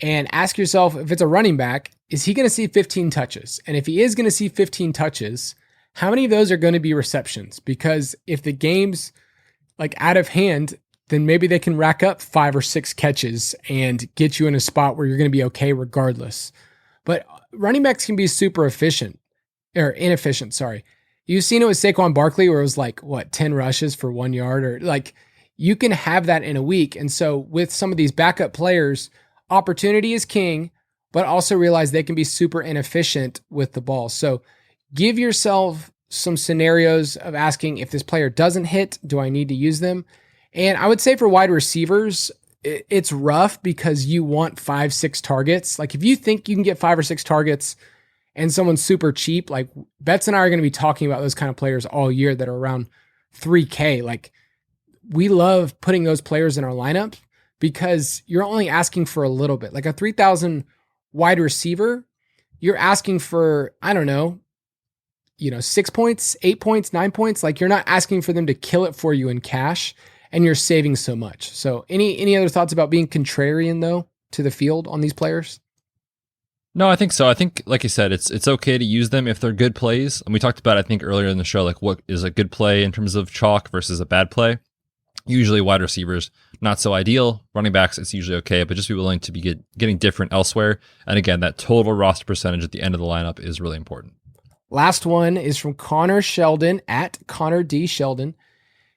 and ask yourself, if it's a running back, is he going to see 15 touches? And if he is going to see 15 touches, how many of those are going to be receptions? Because if the game's like out of hand, then maybe they can rack up 5 or 6 catches and get you in a spot where you're going to be okay regardless. But running backs can be super inefficient. Sorry. You've seen it with Saquon Barkley where it was like, 10 rushes for 1 yard, or like you can have that in a week. And so with some of these backup players, opportunity is king, but also realize they can be super inefficient with the ball. So give yourself some scenarios of asking, if this player doesn't hit, do I need to use them? And I would say for wide receivers, it's rough because you want 5-6 targets. Like if you think you can get 5 or 6 targets and someone's super cheap, like Betz and I are going to be talking about those kind of players all year that are around 3K. Like we love putting those players in our lineup because you're only asking for a little bit. Like a 3,000 wide receiver, you're asking for, 6 points, 8 points, 9 points. Like you're not asking for them to kill it for you in cash, and you're saving so much. So any other thoughts about being contrarian though to the field on these players? No, I think so. I think, like you said, it's okay to use them if they're good plays. And we talked about, I think, earlier in the show, like what is a good play in terms of chalk versus a bad play. Usually wide receivers, not so ideal. Running backs, it's usually okay, but just be willing to be getting different elsewhere. And again, that total roster percentage at the end of the lineup is really important. Last one is from Connor Sheldon at Connor D. Sheldon.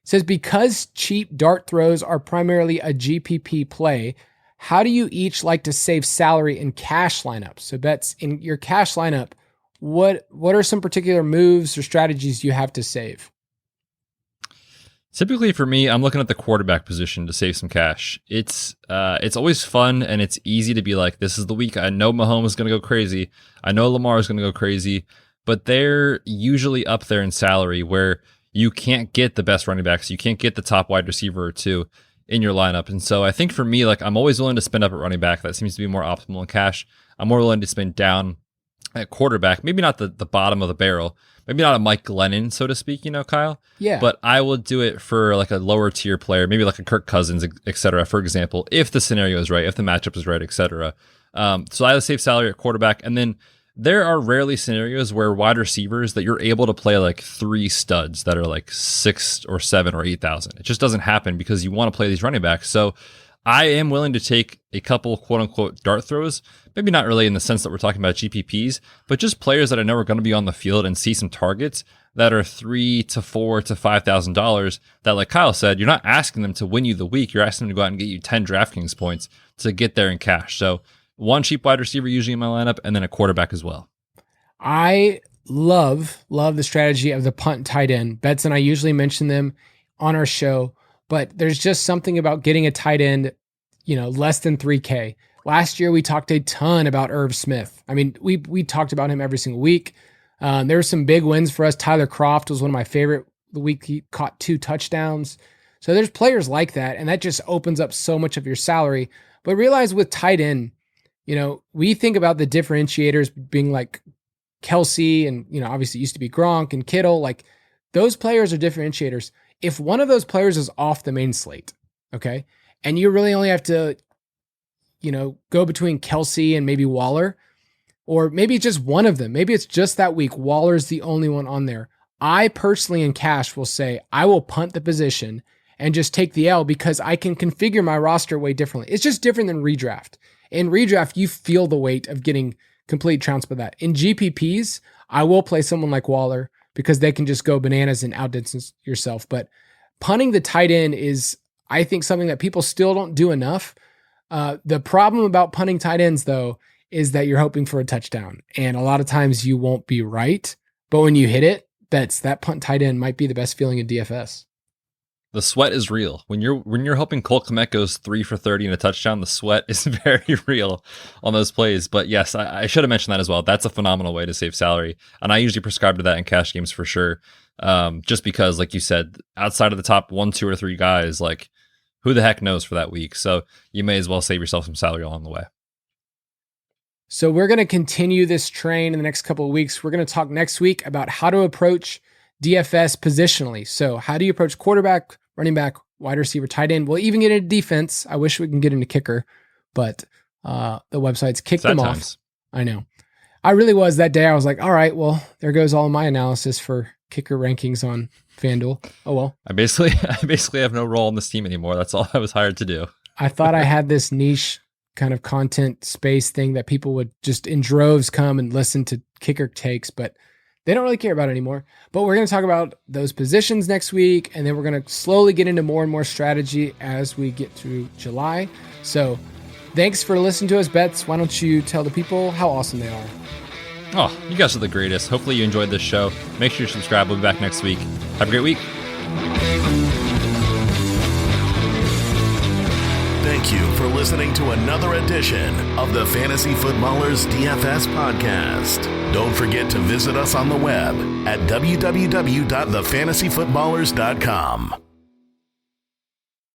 It says, because cheap dart throws are primarily a GPP play, how do you each like to save salary in cash lineups? So Betz, in your cash lineup, what are some particular moves or strategies you have to save? Typically for me, I'm looking at the quarterback position to save some cash. It's always fun and it's easy to be like, this is the week. I know Mahomes is going to go crazy. I know Lamar is going to go crazy, but they're usually up there in salary where you can't get the best running backs. You can't get the top wide receiver or two in your lineup. And so I think for me, like I'm always willing to spend up at running back. That seems to be more optimal in cash. I'm more willing to spend down at quarterback, maybe not the bottom of the barrel, maybe not a Mike Glennon, so to speak, Kyle. Yeah. But I will do it for like a lower tier player, maybe like a Kirk Cousins, et cetera, for example, if the scenario is right, if the matchup is right, et cetera. So I save salary at quarterback. And then there are rarely scenarios where wide receivers that you're able to play like 3 studs that are like 6 or 7 or 8,000. It just doesn't happen because you want to play these running backs. So I am willing to take a couple quote unquote dart throws, maybe not really in the sense that we're talking about GPPs, but just players that I know are going to be on the field and see some targets that are $3,000 to $4,000 to $5,000 that, like Kyle said, you're not asking them to win you the week. You're asking them to go out and get you 10 DraftKings points to get there in cash. So one cheap wide receiver usually in my lineup, and then a quarterback as well. I love the strategy of the punt and tight end. Betz and I usually mention them on our show, but there's just something about getting a tight end, less than 3K. Last year, we talked a ton about Irv Smith. I mean, we talked about him every single week. There were some big wins for us. Tyler Kroft was one of my favorite. The week he caught 2 touchdowns. So there's players like that, and that just opens up so much of your salary. But realize with tight end, we think about the differentiators being like Kelsey and, obviously it used to be Gronk and Kittle. Like those players are differentiators. If one of those players is off the main slate, okay, and you really only have to, go between Kelsey and maybe Waller, or maybe just one of them. Maybe it's just that week. Waller's the only one on there. I personally in cash will say I will punt the position and just take the L because I can configure my roster way differently. It's just different than redraft. In redraft, you feel the weight of getting complete trounced by that. In GPPs, I will play someone like Waller because they can just go bananas and outdistance yourself. But punting the tight end is, I think, something that people still don't do enough. The problem about punting tight ends, though, is that you're hoping for a touchdown. And a lot of times you won't be right. But when you hit it, that punt tight end might be the best feeling in DFS. The sweat is real. When you're hoping Cole Kmet goes 3 for 30 and a touchdown, the sweat is very real on those plays. But yes, I should have mentioned that as well. That's a phenomenal way to save salary. And I usually prescribe to that in cash games for sure. Just because, like you said, outside of the top 1, 2, or 3 guys, like who the heck knows for that week? So you may as well save yourself some salary along the way. So we're going to continue this train in the next couple of weeks. We're going to talk next week about how to approach DFS positionally. So how do you approach quarterback, running back, wide receiver, tight end. We'll even get into defense. I wish we can get into kicker, but the websites kicked them off. I know. I really was that day. I was like, all right, well, there goes all of my analysis for kicker rankings on FanDuel. Oh, well. I basically have no role in this team anymore. That's all I was hired to do. I thought I had this niche kind of content space thing that people would just in droves come and listen to kicker takes, but they don't really care about it anymore. But we're going to talk about those positions next week, and then we're going to slowly get into more and more strategy as we get through July. So thanks for listening to us, Betz. Why don't you tell the people how awesome they are? Oh, you guys are the greatest. Hopefully you enjoyed this show. Make sure you subscribe. We'll be back next week. Have a great week. Thank you for listening to another edition of the Fantasy Footballers DFS Podcast. Don't forget to visit us on the web at www.thefantasyfootballers.com.